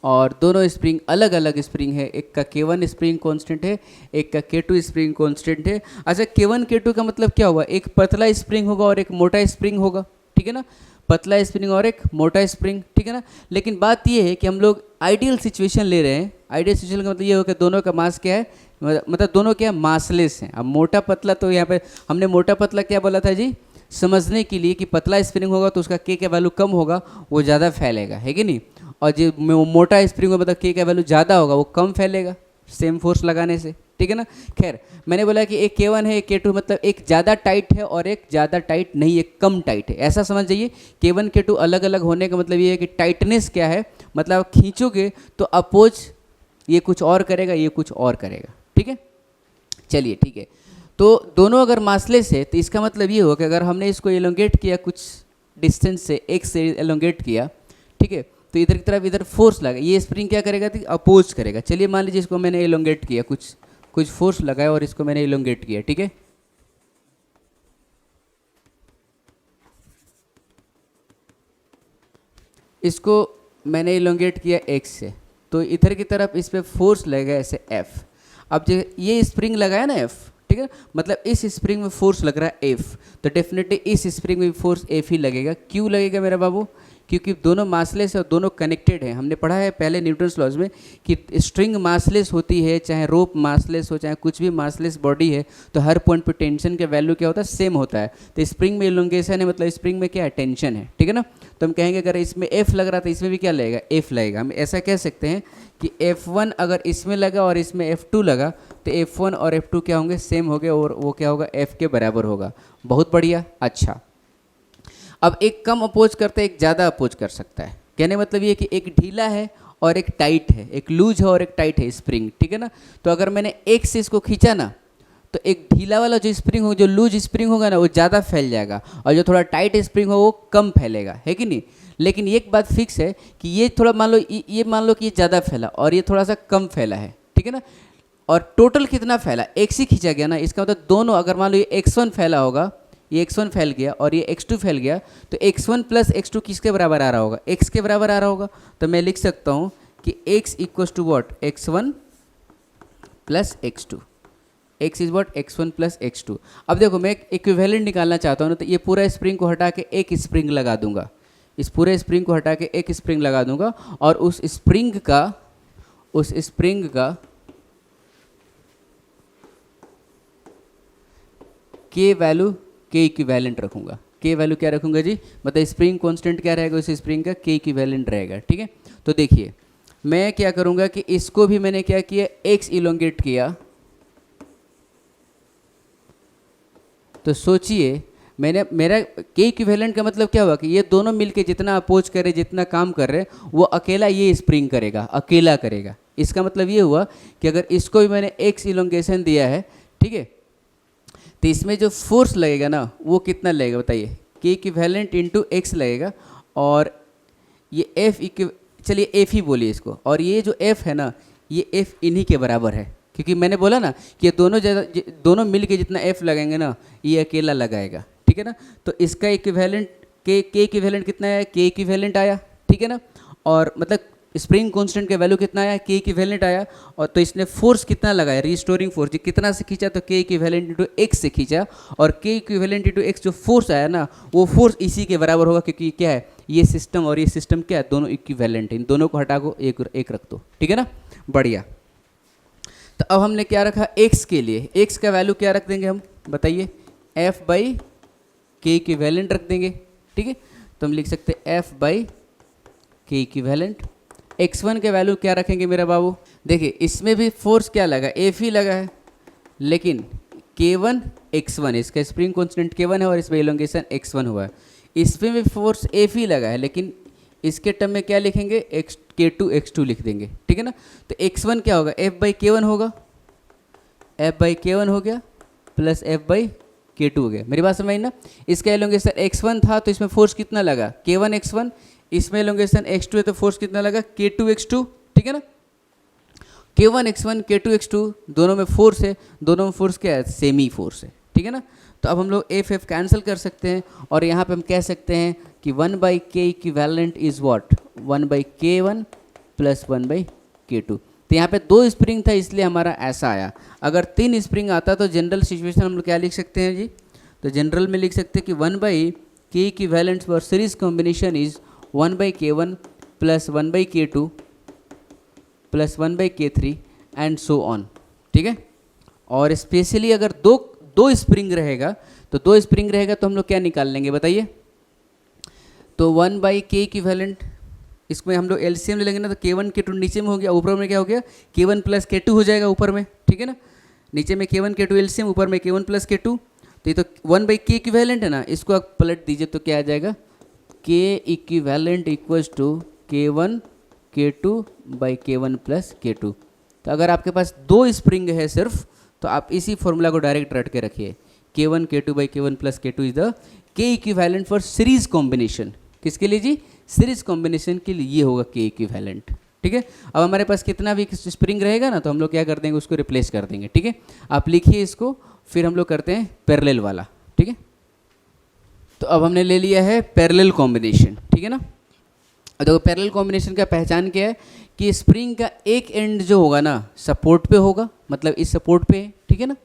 और दोनों स्प्रिंग अलग अलग स्प्रिंग है। एक का K1 स्प्रिंग कांस्टेंट है, एक का K2 स्प्रिंग कांस्टेंट है। अच्छा, K1 K2 का मतलब क्या हुआ, एक पतला स्प्रिंग होगा और एक मोटा स्प्रिंग होगा। ठीक है ना, पतला स्प्रिंग और एक मोटा स्प्रिंग। ठीक है ना, लेकिन बात ये है कि हम लोग आइडियल सिचुएशन ले रहे हैं। आइडियल सिचुएशन का मतलब ये हो कि दोनों का मास क्या है, मतलब दोनों क्या मासलेस हैं। अब मोटा पतला, तो यहाँ पे हमने मोटा पतला क्या बोला था जी, समझने के लिए कि पतला स्प्रिंग होगा तो उसका K का वैल्यू कम होगा, वो ज़्यादा फैलेगा, है कि नहीं, और जो मोटा स्प्रिंग होगा मतलब K का वैल्यू ज़्यादा होगा, वो कम फैलेगा सेम फोर्स लगाने से। ठीक है ना, खैर मैंने बोला कि एक K1 है, एक K2, मतलब एक ज़्यादा टाइट है और एक ज़्यादा टाइट नहीं, एक कम टाइट है, ऐसा समझ जाइए। K1 K2 अलग अलग होने का मतलब ये है कि टाइटनेस क्या है, मतलब खींचोगे तो अपोज ये कुछ और करेगा, ये कुछ और करेगा। ठीक है, चलिए ठीक है। तो दोनों अगर मासलेस है तो इसका मतलब ये होगा कि अगर हमने इसको एलोंगेट किया कुछ डिस्टेंस से, एक से एलोंगेट किया, ठीक है, तो इधर की तरफ इधर फोर्स लगा, ये स्प्रिंग क्या करेगा, तो अपोज करेगा। चलिए मान लीजिए इसको मैंने एलोंगेट किया, कुछ फोर्स लगाया और इसको मैंने एलोंगेट किया। ठीक है, इसको मैंने एलोंगेट किया x से, तो इधर की तरफ इस पर फोर्स लगेगा ऐसे F। अब जो ये स्प्रिंग लगाया ना F, ठीक है, मतलब इस स्प्रिंग में फोर्स लग रहा है F, तो डेफिनेटली इस स्प्रिंग में फोर्स F ही लगेगा। क्यों लगेगा मेरा बाबू, क्योंकि दोनों मासलेस और दोनों कनेक्टेड हैं। हमने पढ़ा है पहले न्यूटन्स लॉज में कि स्ट्रिंग मासलेस होती है, चाहे रोप मासलेस हो, चाहे कुछ भी मासलेस बॉडी है, तो हर पॉइंट पे टेंशन का वैल्यू क्या होता है, सेम होता है। तो स्प्रिंग में इलोंगेशन है, मतलब स्प्रिंग में क्या है, टेंशन है। ठीक है ना, तो हम कहेंगे अगर इसमें F लग रहा था, इसमें भी क्या लगेगा, F लगेगा। हम ऐसा कह सकते हैं कि F1 अगर इसमें लगा और इसमें F2 लगा, तो F1 और F2 क्या होंगे, सेम हो गए, और वो क्या होगा, F के बराबर होगा। बहुत बढ़िया। अच्छा, अब एक कम अपोज करता है, एक ज़्यादा अपोज कर सकता है, कहने का मतलब ये कि एक ढीला है और एक टाइट है, एक लूज है और एक टाइट है स्प्रिंग, ठीक है ना। तो अगर मैंने एक से इसको खींचा ना तो एक ढीला वाला जो स्प्रिंग हो, जो लूज स्प्रिंग होगा ना वो ज़्यादा फैल जाएगा, और जो थोड़ा टाइट स्प्रिंग हो वो कम फैलेगा, है कि नहीं। लेकिन एक बात फिक्स है कि ये थोड़ा मान लो, ये मान लो कि ये ज़्यादा फैला और ये थोड़ा सा कम फैला है, ठीक है ना। और टोटल कितना फैला, एक से खींचा गया ना, इसका मतलब दोनों, अगर मान लो ये x1 फैला होगा, ये x1 फैल गया और ये x2 फैल गया, तो x1 प्लस x2 किसके बराबर आ रहा होगा, x के बराबर आ रहा होगा। तो मैं लिख सकता हूँ कि x equals to what, x1 plus x2, x is what, x1 plus x2। अब देखो मैं एक इक्विवेलेंट निकालना चाहता हूँ ना, तो ये पूरा स्प्रिंग को हटा के एक स्प्रिंग लगा दूंगा, इस पूरे स्प्रिंग को हटा के एक स्प्रिंग लगा दूंगा, और उस स्प्रिंग का के वैल्यू के इक्विवेलेंट रखूंगा। के वैल्यू क्या रखूंगा जी, मतलब स्प्रिंग कांस्टेंट क्या रहेगा, उस स्प्रिंग का के इक्विवेलेंट रहेगा, ठीक है। तो देखिए मैं क्या करूंगा कि इसको भी मैंने क्या किया, x इलोंगेट किया। तो सोचिए मैंने, मेरा के इक्विवेलेंट का मतलब क्या हुआ कि ये दोनों मिलके जितना अपोज करे, जितना काम कर रहे हैं, वो अकेला ये स्प्रिंग करेगा, अकेला करेगा। इसका मतलब ये हुआ कि अगर इसको भी मैंने x इलोंगेशन दिया है, ठीक है, तो इसमें जो फोर्स लगेगा ना वो कितना लगेगा बताइए, के इक्विवेलेंट इंटू एक्स लगेगा, और ये एफ चलिए एफ ही बोलिए इसको, और ये जो एफ है ना, ये एफ इन्हीं के बराबर है, क्योंकि मैंने बोला ना कि ये दोनों मिल के जितना एफ लगाएंगे ना ये अकेला लगाएगा, ठीक है ना। तो इसका इक्विवेलेंट के इक्विवेलेंट कितना है, के इक्विवेलेंट आया, ठीक है ना। और मतलब स्प्रिंग कांस्टेंट का वैल्यू कितना आया, के इक्विवेलेंट आया, और तो इसने फोर्स कितना लगाया, रिस्टोरिंग फोर्स, कितना से खींचा, तो के इक्विवेलेंट इंटू एक्स से खींचा, और के इक्विवेलेंट इंटू एक्स जो फोर्स आया ना वो फोर्स इसी के बराबर होगा, क्योंकि क्या है, ये सिस्टम और ये सिस्टम क्या है, दोनों इक्विवेलेंट, इन दोनों को हटा को एक रख दो, ठीक है ना, बढ़िया। तो अब हमने क्या रखा एक्स के लिए, एक्स का वैल्यू क्या रख देंगे हम बताइए, एफ बाई के इक्विवेलेंट रख देंगे, ठीक है। तो हम लिख सकते हैं एफ बाई के इक्विवेलेंट। x1 के वैल्यू क्या रखेंगे मेरा बाबू, देखिए इसमें भी फोर्स क्या लगा, एफ ही लगा है, लेकिन k1 x1, इसका स्प्रिंग कांस्टेंट k1 है और इसमें इलोंगेशन x1 हुआ है, इसमें भी फोर्स एफ ही लगा है, लेकिन इसके टर्म में क्या लिखेंगे, k2 x2 लिख देंगे, ठीक है ना। तो x1 क्या होगा, f बाई k1 होगा, f बाई k1 हो गया प्लस f बाई k2 हो गया, मेरी बात समझ ना। इसका एलोंगेशन x1 था तो इसमें फोर्स कितना लगा, k1 x1, इसमें एलोंगेशन x2 है तो फोर्स कितना लगा, k2 x2, ठीक है ना। k1 x1 k2 x2 दोनों में फोर्स है, दोनों में फोर्स क्या है, सेमी फोर्स है, ठीक है ना। तो अब हम लोग एफ एफ कैंसिल कर सकते हैं, और यहाँ पे हम कह सकते हैं कि 1 बाई के equivalent is what, 1 by k1 plus 1 by k2। तो यहाँ पे 2 स्प्रिंग था इसलिए हमारा ऐसा आया। अगर 3 स्प्रिंग आता तो जनरल सिचुएशन हम लोग क्या लिख सकते हैं जी, तो जनरल में लिख सकते हैं कि 1 बाई के equivalent for series combination is 1 by k1 plus 1 by k2 plus 1 by k3 and so on, ठीक है। और स्पेशली अगर दो स्प्रिंग रहेगा तो हम लोग क्या निकाल लेंगे बताइए, तो 1 बाई के इक्विवेलेंट, इसमें हम लोग एलसीएम ले लेंगे ना, तो k1 k2 नीचे में हो गया, ऊपर में क्या हो गया, k1 प्लस k2 हो जाएगा ऊपर में, ठीक है ना। नीचे में k1 k2 एलसीएम, ऊपर में k1 प्लस k2, तो ये तो 1 बाई के इक्विवेलेंट है ना, इसको आप पलट दीजिए तो क्या आ जाएगा, K equivalent equals to k1 k2 by k1 plus k2। तो अगर आपके पास 2 स्प्रिंग है सिर्फ, तो आप इसी फॉर्मूला को डायरेक्ट रट के रखिए, k1 k2 by k1 plus k2 is the के इक्विवेलेंट फॉर सीरीज कॉम्बिनेशन। किसके लिए जी, सीरीज कॉम्बिनेशन के लिए ये होगा के इक्विवेलेंट, ठीक है। अब हमारे पास कितना भी स्प्रिंग रहेगा ना तो हम लोग क्या कर देंगे, उसको रिप्लेस कर देंगे, ठीक है। आप लिखिए इसको, फिर हम लोग करते हैं पैरेलल वाला, ठीक है। तो अब हमने ले लिया है पैरेलल कॉम्बिनेशन, ठीक है ना। देखो पैरेलल कॉम्बिनेशन का पहचान क्या है कि स्प्रिंग का एक एंड जो होगा ना सपोर्ट पे होगा, मतलब इस सपोर्ट पे है, ठीक है ना,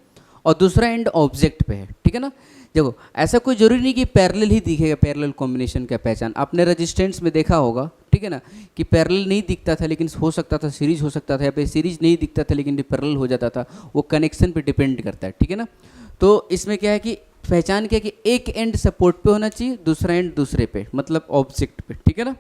और दूसरा एंड ऑब्जेक्ट पे है, ठीक है ना। देखो ऐसा कोई जरूरी नहीं कि पैरेलल ही दिखेगा, पैरेलल कॉम्बिनेशन का पहचान आपने रेजिस्टेंस में देखा होगा, ठीक है ना, कि पैरेलल नहीं दिखता था लेकिन हो सकता था सीरीज हो सकता था, या फिर सीरीज नहीं दिखता था लेकिन पैरेलल हो जाता था, वो कनेक्शन पे डिपेंड करता है, ठीक है ना। तो इसमें क्या है कि पहचान क्या है कि एक एंड सपोर्ट पे होना चाहिए, दूसरा एंड दूसरे पे, मतलब ऑब्जेक्ट पे, ठीक है ना।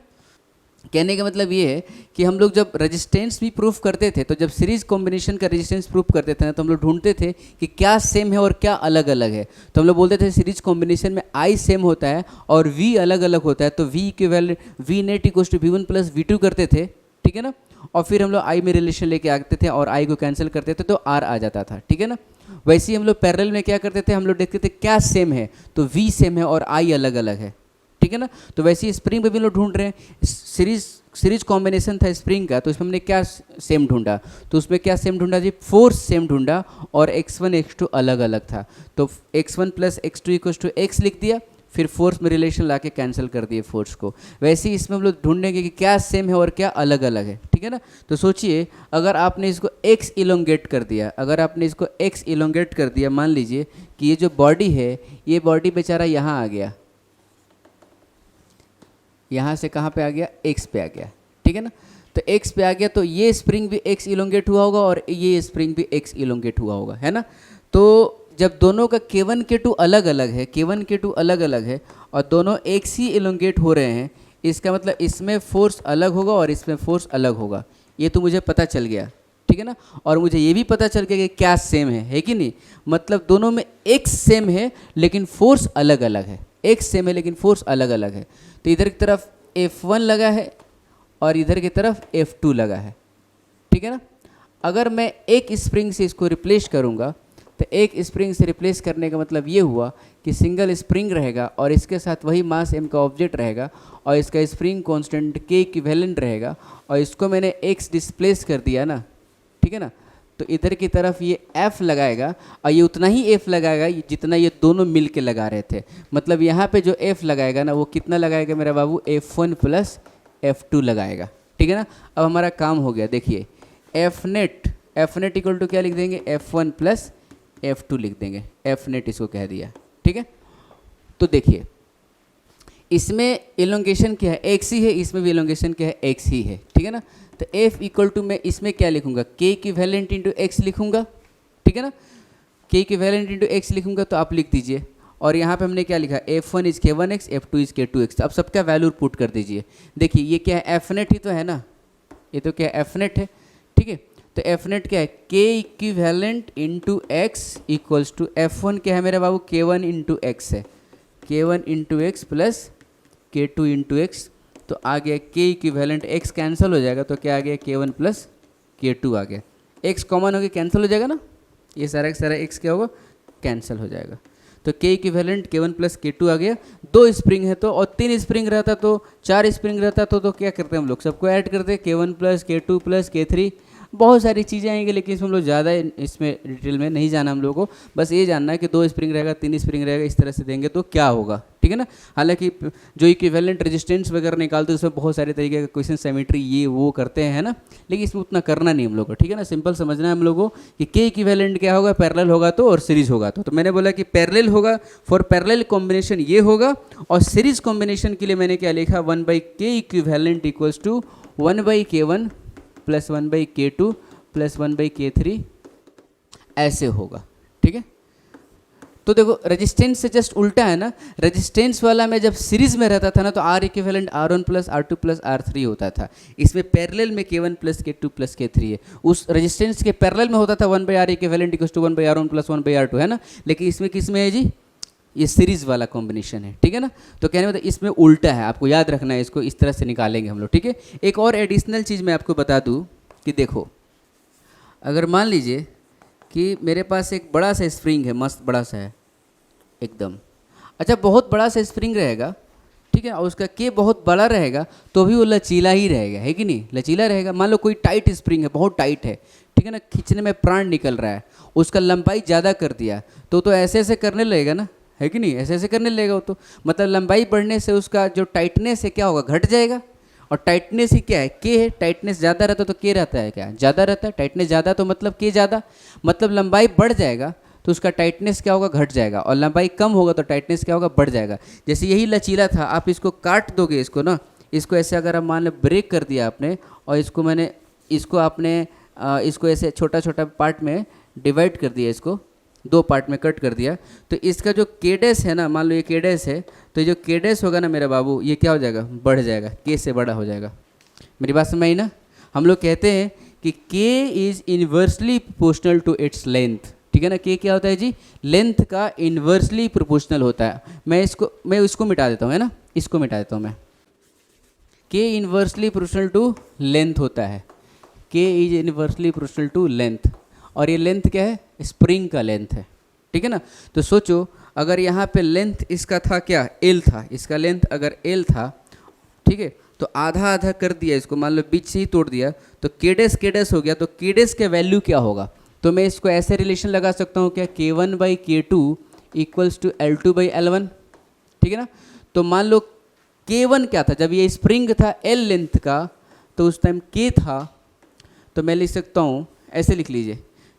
कहने का मतलब ये है कि हम लोग जब रेजिस्टेंस भी प्रूफ करते थे, तो जब सीरीज कॉम्बिनेशन का रेजिस्टेंस प्रूफ करते थे ना, तो हम लोग ढूंढते थे कि क्या सेम है और क्या अलग अलग है। तो हम लोग बोलते थे सीरीज कॉम्बिनेशन में आई सेम होता है और वी अलग अलग होता है, तो V equivalent V net equals to V1 plus V2 करते थे, ठीक है ना। और फिर हम लोग आई में रिलेशन लेके आते थे और आई को कैंसिल करते थे तो आर आ जाता था, ठीक है ना। वैसे ही हम लोग पैरेलल में क्या करते थे, हम लोग देखते थे क्या सेम है, तो वी सेम है और आई अलग अलग है, ठीक है ना। तो वैसे ही स्प्रिंग पे भी लोग ढूंढ रहे हैं, सीरीज कॉम्बिनेशन था स्प्रिंग का, तो इसमें हमने क्या सेम ढूंढा, तो उसमें क्या सेम ढूंढा जी, फोर्स सेम ढूंढा और x1 x2 अलग अलग था, तो x1 plus x2 equals to x लिख दिया, फिर फोर्स में रिलेशन ला के कैंसिल कर दिए फोर्स को। वैसे ही इसमें हम लोग ढूंढेंगे कि क्या सेम है और क्या अलग अलग है, ठीक है ना। तो सोचिए, अगर आपने इसको x इलोंगेट कर दिया, अगर आपने इसको x इलोंगेट कर दिया, मान लीजिए कि ये जो बॉडी है, ये बॉडी बेचारा यहाँ आ गया, यहाँ से कहाँ पे आ गया, x पे आ गया, ठीक है ना। तो x पे आ गया, तो ये स्प्रिंग भी x इलोंगेट हुआ होगा और ये स्प्रिंग भी x इलोंगेट हुआ होगा, है ना। तो जब दोनों का K1 K2 अलग अलग है, K1 K2 अलग अलग है और दोनों x ही इलोंगेट हो रहे हैं, इसका मतलब इसमें फोर्स अलग होगा और इसमें फोर्स अलग होगा, ये तो मुझे पता चल गया, ठीक है ना। और मुझे ये भी पता चल गया कि क्या सेम है कि नहीं, मतलब दोनों में x सेम है लेकिन फोर्स अलग अलग है, x सेम है लेकिन फोर्स अलग अलग है। तो इधर की तरफ F1 लगा है और इधर की तरफ F2 लगा है, ठीक है ना। अगर मैं एक स्प्रिंग से इसको रिप्लेस करूँगा, तो एक स्प्रिंग से रिप्लेस करने का मतलब ये हुआ कि सिंगल स्प्रिंग रहेगा और इसके साथ वही मास m का ऑब्जेक्ट रहेगा और इसका स्प्रिंग कांस्टेंट k इक्विवेलेंट रहेगा, और इसको मैंने x डिस्प्लेस कर दिया ना, ठीक है ना। तो इधर की तरफ ये F लगाएगा और ये उतना ही F लगाएगा जितना ये दोनों मिल के लगा रहे थे। मतलब यहाँ पे जो F लगाएगा ना, वो कितना लगाएगा मेरा बाबू, F1 प्लस F2 लगाएगा, ठीक है ना। अब हमारा काम हो गया, देखिए एफ नेट इक्वल टू क्या लिख देंगे, F1 प्लस F2 लिख देंगे, F नेट इसको कह दिया, ठीक है। तो देखिए इसमें इलोंगेशन क्या है, x ही है, इसमें भी इलोंगेशन क्या है, x ही है, ठीक है ना। तो F इक्वल टू मैं इसमें क्या लिखूंगा, k इक्विवेलेंट इंटू x लिखूंगा, ठीक है ना। k इक्विवेलेंट इंटू x लिखूंगा तो आप लिख दीजिए, और यहाँ पे हमने क्या लिखा, F1 is K1x, F2 is K2x। अब सबका वैल्यू पुट कर दीजिए। देखिए ये क्या है, F नेट ही तो है ना, ये तो क्या है, F नेट है, ठीक है। तो F नेट क्या है, k equivalent into x equals to F1 क्या है मेरा बाबू, K1 इंटू x है, K1 into x plus K2 into x. तो आ गया k इक्विवेलेंट, x कैंसिल हो जाएगा तो क्या आ गया, K1 प्लस K2 आ गया, x कॉमन हो गया कैंसिल हो जाएगा ना, ये सारा x क्या होगा, कैंसिल हो जाएगा। तो k equivalent K1 plus K2 आ गया। 2 स्प्रिंग है तो, और 3 स्प्रिंग रहता तो, 4 स्प्रिंग रहता तो क्या करते हैं हम लोग, सबको ऐड करते, K1 plus K2 plus K3, बहुत सारी चीज़ें आएंगी, लेकिन इसमें हम लोग ज़्यादा इसमें डिटेल में नहीं जाना हम लोगों को, बस ये जानना है कि 2 स्प्रिंग रहेगा, 3 स्प्रिंग रहेगा, इस तरह से देंगे तो क्या होगा, ठीक है ना। हालांकि जो इक्विवेलेंट रेजिस्टेंस वगैरह निकालते हैं उसमें बहुत सारे तरीके का क्वेश्चन, सेमेट्री ये वो करते हैं ना, लेकिन इसमें उतना करना नहीं हम लोग को, ठीक है ना। सिंपल समझना है हम लोगों को कि के इक्विवेलेंट क्या होगा, पैरेलल होगा तो और सीरीज होगा तो मैंने बोला कि पैरेलल होगा, फॉर पैरेलल कॉम्बिनेशन ये होगा, और सीरीज कॉम्बिनेशन के लिए मैंने क्या लिखा, 1/k equivalent equals to 1/K1 plus 1/K2 plus 1/K3 ऐसे होगा, ठीक है। तो देखो रेजिस्टेंस से जस्ट उल्टा है ना, रेजिस्टेंस वाला में जब सीरीज में रहता था ना, तो R equivalent R1 plus R2 plus R3 होता था। इसमें पैरेलल में K1 plus K2 plus K3 है। उस रेजिस्टेंस के पैरेलल में होता था 1/R equivalent equals to 1/R1 plus 1/R2, है ना। लेकिन इसमें किस में है जी, ये सीरीज वाला कॉम्बिनेशन है, ठीक है ना। तो कहने मतलब इसमें उल्टा है, आपको याद रखना है, इसको इस तरह से निकालेंगे हम लोग, ठीक है। एक और एडिशनल चीज़ मैं आपको बता दूँ कि देखो, अगर मान लीजिए कि मेरे पास एक बड़ा सा स्प्रिंग है, मस्त बड़ा सा है एकदम, अच्छा बहुत बड़ा सा स्प्रिंग रहेगा, ठीक है, और उसका के बहुत बड़ा रहेगा तो भी वो लचीला ही रहेगा, है कि नहीं, लचीला रहेगा। मान लो कोई टाइट स्प्रिंग है, बहुत टाइट है, ठीक है ना, खींचने में प्राण निकल रहा है, उसका लंबाई ज़्यादा कर दिया तो ऐसे ऐसे करने लगेगा ना, है कि नहीं, ऐसे ऐसे करने लगेगा वो, तो मतलब लंबाई बढ़ने से उसका जो टाइटनेस है क्या होगा, घट जाएगा। और टाइटनेस ही क्या है, के है, टाइटनेस ज़्यादा रहता है तो के रहता है क्या, ज़्यादा रहता है, टाइटनेस ज़्यादा तो मतलब के ज़्यादा, मतलब लंबाई बढ़ जाएगा तो उसका टाइटनेस क्या होगा, घट जाएगा, और लंबाई कम होगा तो टाइटनेस क्या होगा, बढ़ जाएगा। जैसे यही लचीला था, आप इसको काट दोगे इसको ना, इसको ऐसे अगर आप मान लो ब्रेक कर दिया आपने, और इसको आपने इसको ऐसे छोटा छोटा पार्ट में डिवाइड कर दिया, इसको 2 पार्ट में कट कर दिया, तो इसका जो केडेस है ना, मान लो ये केडेस है, तो ये जो केडेस होगा ना मेरा बाबू, ये क्या हो जाएगा, बढ़ जाएगा, के से बड़ा हो जाएगा, मेरी बात समझ आई ना। हम लोग कहते हैं कि k is inversely proportional to its length, ठीक है ना। k क्या होता है जी, लेंथ का इन्वर्सली प्रोपोर्शनल होता है। मैं इसको मिटा देता हूँ, है ना, इसको मिटा देता हूँ मैं। k inversely proportional to length होता है, k is inversely proportional to length, और ये लेंथ क्या है, स्प्रिंग का लेंथ है, ठीक है ना। तो सोचो अगर यहाँ पे लेंथ इसका था क्या, L था, इसका लेंथ अगर L था, ठीक है, तो आधा आधा कर दिया इसको, मान लो बीच से ही तोड़ दिया, तो k डैश हो गया, तो k डैश के वैल्यू क्या होगा, तो मैं इसको ऐसे रिलेशन लगा सकता हूँ क्या, k1 by k2 equals to L2 by L1, ठीक है ना। तो मान लो k1 क्या था, जब ये स्प्रिंग था L लेंथ का, तो उस टाइम k था, तो मैं लिख सकता हूँ, ऐसे लिख लीजिए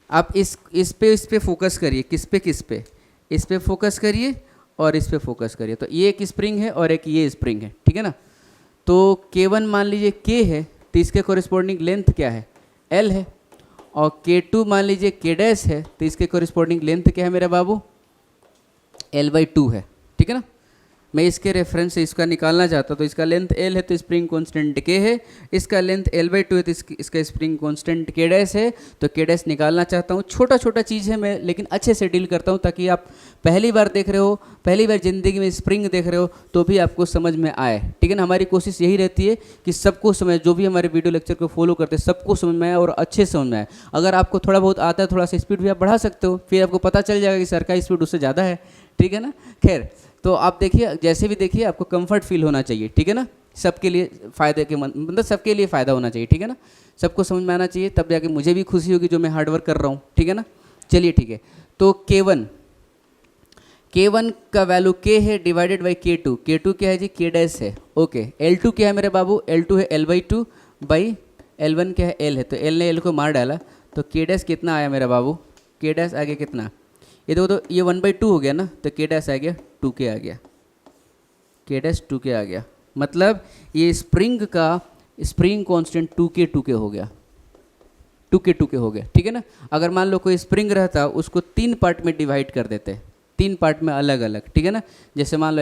आप, इस पे फोकस करिए, किस पे, इस पे फोकस करिए और इस पे फोकस करिए। तो ये एक स्प्रिंग है और एक ये स्प्रिंग है, ठीक है ना। तो k1 मान लीजिए k है, तो इसके कोरिस्पोंडिंग लेंथ क्या है, L है, और k2 मान लीजिए k डैश है, तो इसके कोरिस्पोंडिंग लेंथ क्या है मेरा बाबू, L/2 है, ठीक है ना। मैं इसके रेफरेंस से इसका निकालना चाहता हूँ, तो इसका लेंथ L है तो स्प्रिंग कांस्टेंट K है, इसका लेंथ L/2 है तो इसका स्प्रिंग कांस्टेंट K डैश है, तो K डैश निकालना चाहता हूँ। छोटा छोटा चीज़ है मैं, लेकिन अच्छे से डील करता हूँ ताकि आप पहली बार देख रहे हो, पहली बार ज़िंदगी में स्प्रिंग देख रहे हो तो भी आपको समझ में आए, ठीक है ना। हमारी कोशिश यही रहती है कि सबको समझ, जो भी हमारे वीडियो लेक्चर को फॉलो करते हैं सबको समझ में आए और अच्छे से समझ में आए। अगर आपको थोड़ा बहुत आता है, थोड़ा सा स्पीड भी आप बढ़ा सकते हो, फिर आपको पता चल जाएगा कि सर का स्पीड उससे ज़्यादा है, ठीक है ना। खैर, तो आप देखिए, जैसे भी देखिए आपको कंफर्ट फील होना चाहिए, ठीक है ना। सबके लिए फ़ायदे के मतलब सबके लिए फ़ायदा होना चाहिए, ठीक है ना। सबको समझ में आना चाहिए, तब जाके मुझे भी खुशी होगी जो मैं हार्डवर्क कर रहा हूँ, ठीक है ना। चलिए ठीक है, तो K1 का वैल्यू K है डिवाइडेड बाई K2 क्या है जी, K डैश है, ओके। L2 क्या है मेरे बाबू, L2 है L/2 बाई L1 क्या है, L है, तो L ने L को मार डाला, तो K डैश कितना आया मेरा बाबू, K डैश आ गया कितना, ये देखो, तो ये 1/2 हो गया ना, तो K डैश आ गया 2K आ गया, K डैश 2K आ गया। मतलब ये स्प्रिंग का स्प्रिंग कांस्टेंट 2K हो गया, 2K हो गया, ठीक है ना। अगर मान लो कोई स्प्रिंग रहता, उसको 3 पार्ट में डिवाइड कर देते, 3 पार्ट में अलग अलग, ठीक है ना। जैसे मान लो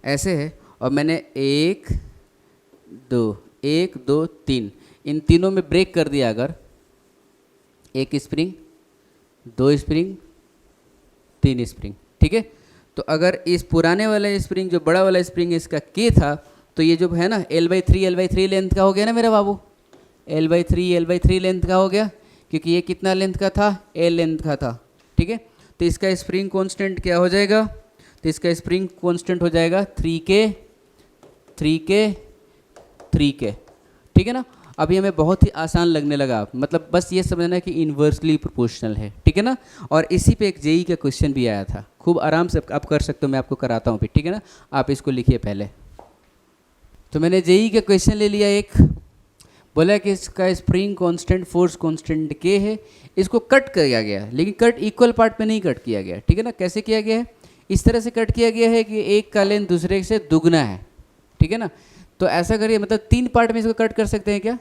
ऐसे है और मैंने 1 2 3 इन तीनों में ब्रेक कर दिया, अगर 1 स्प्रिंग 2 स्प्रिंग 3 स्प्रिंग, ठीक है। तो अगर इस पुराने वाला स्प्रिंग, जो बड़ा वाला स्प्रिंग इसका K था, तो ये जो है ना L/3 लेंथ का हो गया ना मेरा बाबू, L/3 लेंथ का हो गया, क्योंकि ये कितना लेंथ का था, L लेंथ का था, ठीक है। तो इसका स्प्रिंग कांस्टेंट क्या हो जाएगा, तो इसका स्प्रिंग कांस्टेंट हो जाएगा 3K, ठीक है ना। अभी हमें बहुत ही आसान लगने लगा, मतलब बस ये समझना है कि इन्वर्सली प्रोपोर्शनल है, ठीक है ना। और इसी पे एक जेई का क्वेश्चन भी आया था, खूब आराम से आप कर सकते हो, मैं आपको कराता हूँ फिर, ठीक है ना। आप इसको लिखिए पहले। तो मैंने जेई का क्वेश्चन ले लिया, एक बोला कि इसका spring constant force constant K है, इसको कट किया गया, लेकिन कट इक्वल पार्ट में नहीं कट किया गया, ठीक है ना। कैसे किया गया है, इस तरह से कट किया गया है कि एक का लेंथ दूसरे से दुगना है, ठीक है ना। तो ऐसा करिए, मतलब 3 पार्ट में इसको कट कर सकते हैं क्या,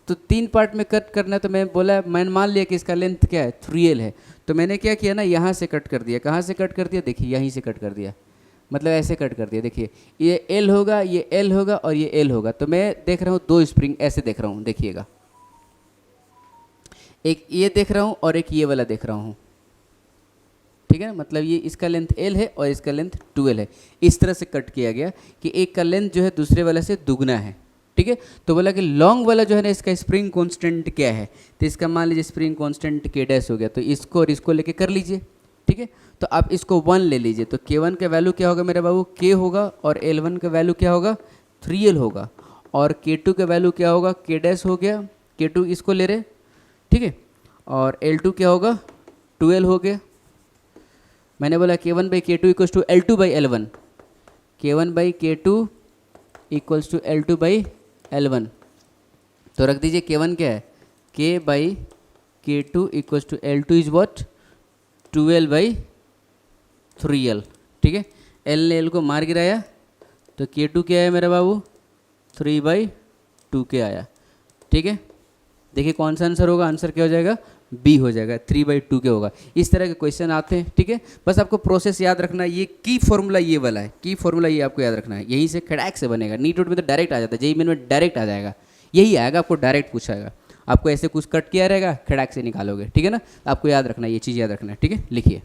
तो 3 पार्ट में कट करना, तो मैंने मान लिया कि इसका लेंथ क्या है, 3L है, तो मैंने क्या किया ना, यहाँ से कट कर दिया। कहाँ से कट कर दिया, देखिए यहीं से कट कर दिया, मतलब ऐसे कट कर दिया। देखिए ये L होगा, ये L होगा और ये L होगा, तो मैं देख रहा हूँ 2 स्प्रिंग ऐसे देख रहा हूँ, देखिएगा, एक ये देख रहा हूँ और एक ये वाला देख रहा हूँ, ठीक है ना। मतलब ये इसका लेंथ L है और इसका लेंथ 2L है, इस तरह से कट किया गया कि एक का लेंथ जो है दूसरे वाले से दुगना है, ठीक है। तो बोला कि लॉन्ग वाला जो है ना, इसका स्प्रिंग कांस्टेंट क्या है, तो इसका मान लीजिए स्प्रिंग कांस्टेंट K डैश हो गया, तो इसको और इसको लेके कर लीजिए, ठीक है। तो आप इसको 1 ले लीजिए, तो K1 का वैल्यू क्या होगा मेरा बाबू, K होगा, और L1 का वैल्यू क्या होगा, 3L होगा, और K2 का वैल्यू क्या होगा, K डैश हो गया, K2 इसको ले रहे, ठीक है, और L2 क्या होगा, 2L हो गया। मैंने बोला K1 by K2 equals to L2 by L1, K1 by K2 equals to L2 by L1, तो रख दीजिए K1 क्या है, K by K2 equals to L2 is what, 2L by 3L, ठीक है। L ने L को मार गिराया, तो K2 क्या है मेरा बाबू, 3/2K आया, ठीक है। देखिए कौन सा आंसर होगा, आंसर क्या हो जाएगा, बी हो जाएगा, 3/2 के होगा। इस तरह के क्वेश्चन आते हैं, ठीक है। बस आपको प्रोसेस याद रखना है, ये की फॉर्मूला ये वाला है, की फॉर्मूला ये आपको याद रखना है, यहीं से खड़ाक से बनेगा। नीट में तो डायरेक्ट आ जाता है, जेईई मेन में डायरेक्ट आ जाएगा, यही आएगा, आपको डायरेक्ट पूछाएगा। आपको ऐसे कुछ कट किया रहेगा, खड़ाक से निकालोगे, ठीक है ना। आपको याद रखना है, ये चीज़ याद रखना है, ठीक है। लिखिए,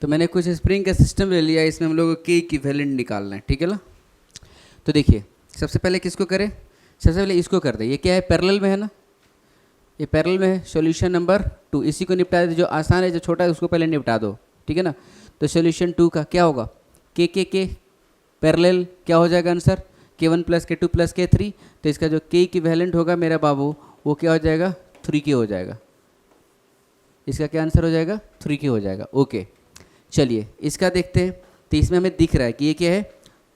तो मैंने कुछ स्प्रिंग का सिस्टम ले लिया, इसमें हम लोग को के इक्विवेलेंट निकालना है, ठीक है ना। तो देखिए, सबसे पहले किसको करें, सबसे पहले इसको कर दे। ये क्या है, पैरेलल में है ना, ये पैरेलल में है। सॉल्यूशन नंबर 2, इसी को निपटा दे, जो आसान है, जो छोटा है उसको पहले निपटा दो, ठीक है ना। तो सॉल्यूशन 2 का क्या होगा, के पैरेलल क्या हो जाएगा आंसर, K1 + K2 + K3। तो इसका जो के इक्विवेलेंट होगा मेरा बाबू, वो क्या हो जाएगा, 3K हो जाएगा। इसका क्या आंसर हो जाएगा, 3K हो जाएगा। ओके, चलिए इसका देखते हैं। तो इसमें हमें दिख रहा है कि ये क्या है,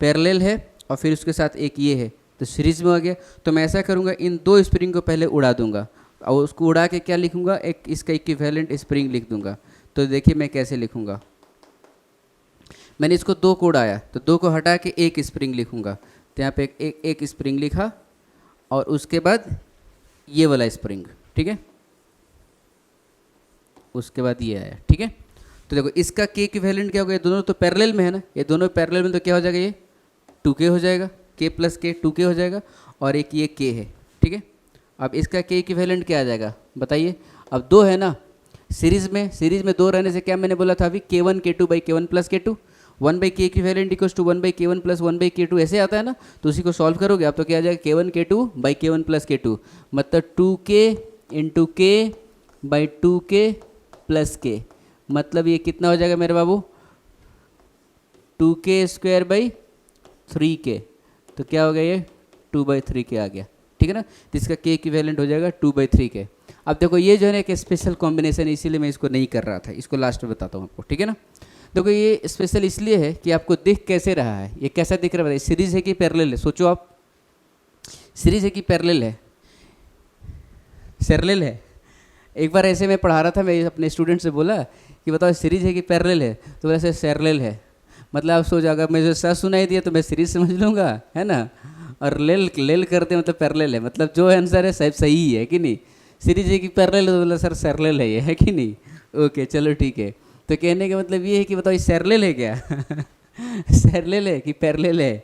पैरेलल है, और फिर उसके साथ एक ये है, तो सीरीज में आ गया। तो मैं ऐसा करूँगा, इन दो स्प्रिंग को पहले उड़ा दूंगा, और उसको उड़ा के क्या लिखूंगा, एक इसका इक्विवेलेंट स्प्रिंग लिख दूंगा। तो देखिए मैं कैसे लिखूंगा, मैंने इसको 2 को उड़ाया, तो 2 को हटा के एक स्प्रिंग लिखूंगा। तो यहाँ पे एक स्प्रिंग लिखा, और उसके बाद ये वाला स्प्रिंग, ठीक है, उसके बाद ये आया, ठीक है। तो देखो इसका के इक्विवेलेंट क्या होगा, ये दोनों तो पैरेलल में है ना, ये दोनों पैरेलल में, तो क्या हो जाएगा, ये 2K हो जाएगा, K + K 2K हो जाएगा, और एक ये K है, ठीक है। अब इसका के इक्विवेलेंट क्या आ जाएगा बताइए। अब 2 है ना सीरीज में 2 रहने से क्या मैंने बोला था अभी, K1 K2 / K1 + K2, 1/K equivalent = 1/K1 + 1/K2 ऐसे आता है ना। तो उसी को सॉल्व करोगे आप, तो क्या आ जाएगा, K1 K2 / K1 + K2, मतलब 2K × K / 2K + K, मतलब ये कितना हो जाएगा मेरे बाबू, 2K² / 3K। तो क्या हो गया, ये 2/3K आ गया, ठीक है ना। तो इसका के इक्विवेलेंट हो जाएगा 2/3K। अब देखो ये जो है ना एक स्पेशल कॉम्बिनेशन है, इसीलिए मैं इसको नहीं कर रहा था, इसको लास्ट में बताता हूँ आपको, ठीक है ना। देखो ये स्पेशल इसलिए है कि आपको दिख कैसे रहा है, ये कैसा दिख रहा है, सीरीज है कि पैरेलल है, सोचो आप, सीरीज है कि पैरेलल है, पैरेलल है। एक बार ऐसे मैं पढ़ा रहा था, मैं अपने स्टूडेंट से बोला कि बताओ सीरीज है कि पैरेलल है, तो वैसे पैरेलल है। मतलब आप सोच, अगर मुझे सच सुनाई दिया तो मैं सीरीज समझ लूँगा, है ना, और लेल करते मतलब पैरेलल है, मतलब जो आंसर है सब सही ही है कि नहीं। सीरीज है कि पैरेलल है, तो बोला सर पैरेलल है, ये है कि नहीं। ओके चलो ठीक है। तो कहने का मतलब ये है कि बताओ ये पैरेलल है क्या पैरेलल है कि पैरेलल है,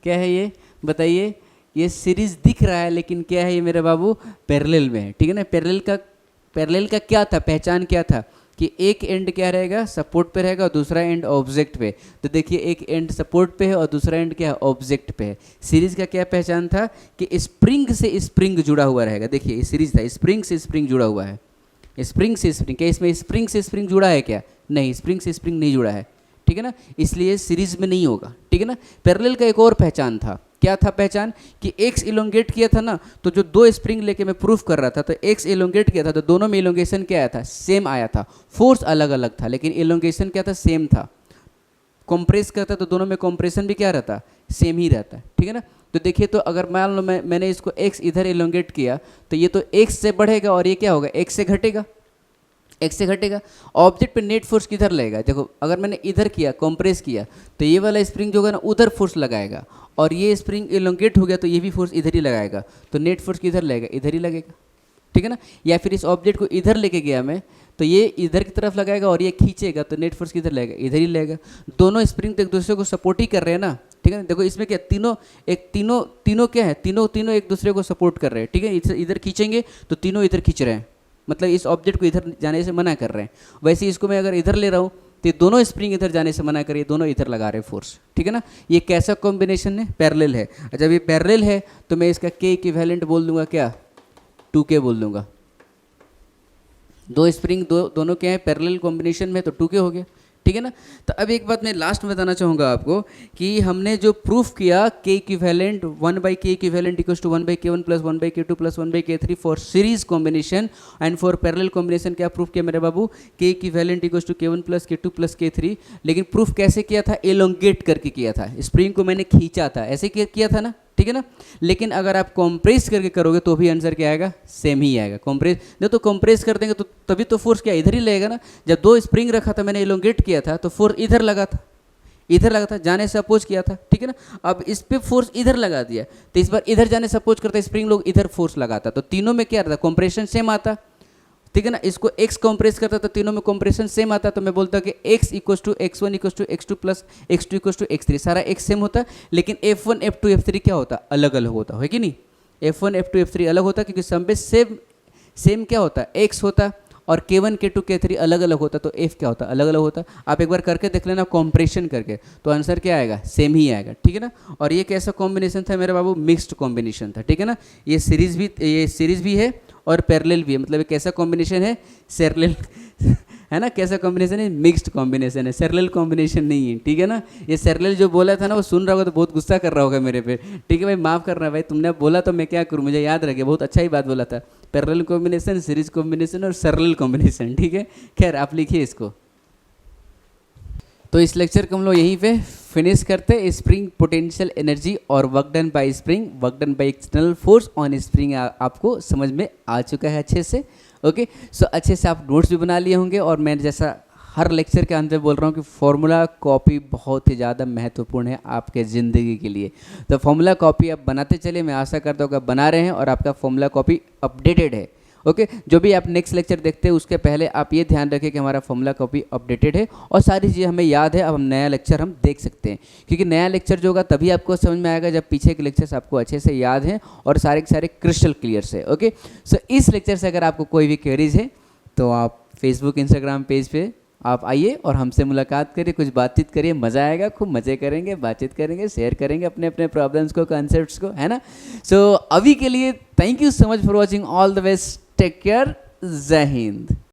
क्या है ये बताइए। ये सीरीज दिख रहा है, लेकिन क्या है ये मेरे बाबू, पैरेलल में है, ठीक है ना। पैरेलल का क्या था, पहचान क्या था, कि एक एंड क्या रहेगा, सपोर्ट पे रहेगा, और दूसरा एंड ऑब्जेक्ट पे। तो देखिए एक एंड सपोर्ट पे है और दूसरा एंड क्या है, ऑब्जेक्ट पे है। सीरीज का क्या पहचान था, कि स्प्रिंग से स्प्रिंग जुड़ा हुआ रहेगा। देखिए ये सीरीज था, स्प्रिंग से स्प्रिंग जुड़ा हुआ है, स्प्रिंग से स्प्रिंग। क्या इसमें स्प्रिंग से स्प्रिंग जुड़ा है क्या, नहीं, स्प्रिंग से स्प्रिंग नहीं जुड़ा है, ठीक है ना, इसलिए सीरीज में नहीं होगा, ठीक है ना। पैरेलल का एक और पहचान था, क्या था पहचान, कि एक्स इलोंगेट किया था ना, तो जो 2 स्प्रिंग लेके मैं प्रूफ कर रहा था, तो एक्स इलोंगेट किया था, तो दोनों में इलोंगेशन क्या आया था, सेम आया था। फोर्स अलग अलग था, लेकिन इलोंगेशन क्या था, सेम था। कंप्रेस करता तो दोनों में कंप्रेशन भी क्या रहता, सेम ही रहता है, ठीक है ना। तो देखिए, तो अगर मान लो मैंने इसको एक्स इधर इलोंगेट किया, तो ये तो एक्स से बढ़ेगा, और ये क्या होगा, एक्स से घटेगा, एक्स से घटेगा। ऑब्जेक्ट पे नेट फोर्स किधर लगेगा, देखो अगर मैंने इधर किया, कंप्रेस किया, तो ये वाला स्प्रिंग जो होगा ना उधर फोर्स लगाएगा, और ये स्प्रिंग इलोंगेट हो गया तो ये भी फोर्स इधर ही लगाएगा, तो नेट फोर्स किधर लगेगा, इधर ही लगेगा, ठीक है ना। या फिर इस ऑब्जेक्ट को इधर लेके गया मैं, तो ये इधर की तरफ लगाएगा, और ये खींचेगा, तो नेट फोर्स किधर लगेगा, इधर ही लगेगा। दोनों स्प्रिंग तो एक दूसरे को सपोर्ट ही कर रहे हैं ना, ठीक है ना। देखो इसमें क्या, तीनों क्या है, तीनों एक दूसरे को सपोर्ट कर रहे हैं, ठीक है। इधर खींचेंगे तो तीनों इधर खींच रहे हैं, मतलब इस ऑब्जेक्ट को इधर जाने से मना कर रहे हैं। वैसे इसको मैं अगर इधर ले रहा हूँ, तो दोनों स्प्रिंग इधर जाने से मना करिए, दोनों इधर लगा रहे हैं फोर्स, ठीक है ना। ये कैसा कॉम्बिनेशन है, पैरेलल है। जब ये पैरेलल है तो मैं इसका के इक्विवेलेंट बोल दूंगा क्या, 2K बोल दूंगा। 2 स्प्रिंग दोनों क्या है, पैरेलल कॉम्बिनेशन में, तो 2K हो गया, ठीक है ना। तो अब एक बात मैं लास्ट में बताना चाहूँगा आपको, कि हमने जो प्रूफ किया के equivalent 1/K equivalent = 1/K1 + 1/K2 + 1/K3 for series combination and for parallel combination, क्या प्रूफ किया मेरे बाबू, के इक्विवेलेंट = K1 + K2 + K3। लेकिन प्रूफ कैसे किया था, एलोंगेट करके किया था, स्प्रिंग को मैंने खींचा था, ऐसे किया था ना, ठीक है ना। लेकिन अगर आप कॉम्प्रेस करके करोगे तो भी आंसर क्या आएगा, सेम ही आएगा। कॉम्प्रेस नहीं तो कॉम्प्रेस कर देंगे तो तभी तो फोर्स क्या इधर ही लगेगा ना। जब 2 स्प्रिंग रखा था, मैंने एलोंगेट किया था, तो फोर्स इधर लगा था, जाने से अपोज किया था, ठीक है ना। अब इस पे फोर्स इधर लगा दिया, तो इस बार इधर जाने से अपोज करता स्प्रिंग लोग इधर फोर्स लगाता, तो तीनों में क्या रहता, कॉम्प्रेशन सेम आता। ठीक है ना। इसको x कंप्रेस करता तो तीनों में कंप्रेशन सेम आता, तो मैं बोलता कि x equal to x1 equal to x2 plus x2 equal to x3, सारा x सेम होता है, लेकिन f1 f2 f3 क्या होता, अलग अलग होता है कि नहीं। f1 f2 f3 अलग होता है क्योंकि सम पे सेम क्या होता है, x होता, और k1 k2 k3 अलग अलग होता, तो f क्या होता, अलग अलग होता। आप एक बार करके देख लेना कंप्रेशन करके, तो आंसर क्या आएगा, सेम ही आएगा, ठीक है ना। और ये कैसा कॉम्बिनेशन था मेरे बाबू, मिक्स्ड कॉम्बिनेशन था, ठीक है ना। ये सीरीज भी है और पैरेलल भी है, मतलब ये कैसा कॉम्बिनेशन है, पैरेलल है ना, कैसा कॉम्बिनेशन है, मिक्स्ड कॉम्बिनेशन है, पैरेलल कॉम्बिनेशन नहीं है, ठीक है ना। ये पैरेलल जो बोला था ना, वो सुन रहा होगा तो बहुत गुस्सा कर रहा होगा मेरे पे, ठीक है भाई, माफ़ करना भाई, तुमने बोला तो मैं क्या करूँ, मुझे याद रह गया, बहुत अच्छा ही बात बोला था, पैरेलल कॉम्बिनेशन, सीरीज कॉम्बिनेशन और पैरेलल कॉम्बिनेशन, ठीक है। खैर आप लिखिए इसको। तो इस लेक्चर को हम लोग यहीं पे फिनिश करते हैं। स्प्रिंग पोटेंशियल एनर्जी और work done by spring, work done by external force on spring आपको समझ में आ चुका है अच्छे से। ओके, सो अच्छे से आप नोट्स भी बना लिए होंगे, और मैं जैसा हर लेक्चर के अंत में बोल रहा हूँ कि फॉर्मूला कॉपी बहुत ही ज़्यादा महत्वपूर्ण है आपके ज़िंदगी के लिए। तो फॉर्मूला कॉपी आप बनाते चलिए, मैं आशा करता हूँ कि आप बना रहे हैं और आपका फॉर्मूला कॉपी अपडेटेड है। ओके, जो भी आप नेक्स्ट लेक्चर देखते हैं उसके पहले आप ये ध्यान रखें कि हमारा फॉर्मूला कॉपी अपडेटेड है और सारी चीज़ें हमें याद है। अब हम नया लेक्चर हम देख सकते हैं, क्योंकि नया लेक्चर जो होगा तभी आपको समझ में आएगा जब पीछे के लेक्चर्स आपको अच्छे से याद हैं और सारे के सारे क्रिस्टल क्लियर से। ओके, सो इस लेक्चर से अगर आपको कोई भी क्वेरीज है तो आप फेसबुक इंस्टाग्राम पेज पे आप आइए और हमसे मुलाकात करिए, कुछ बातचीत करिए, मज़ा आएगा, खूब मज़े करेंगे, बातचीत करेंगे, शेयर करेंगे अपने अपने प्रॉब्लम्स को, कॉन्सेप्ट्स को, है ना। सो अभी के लिए thank you so much for watching, all the best, take care, जय हिंद।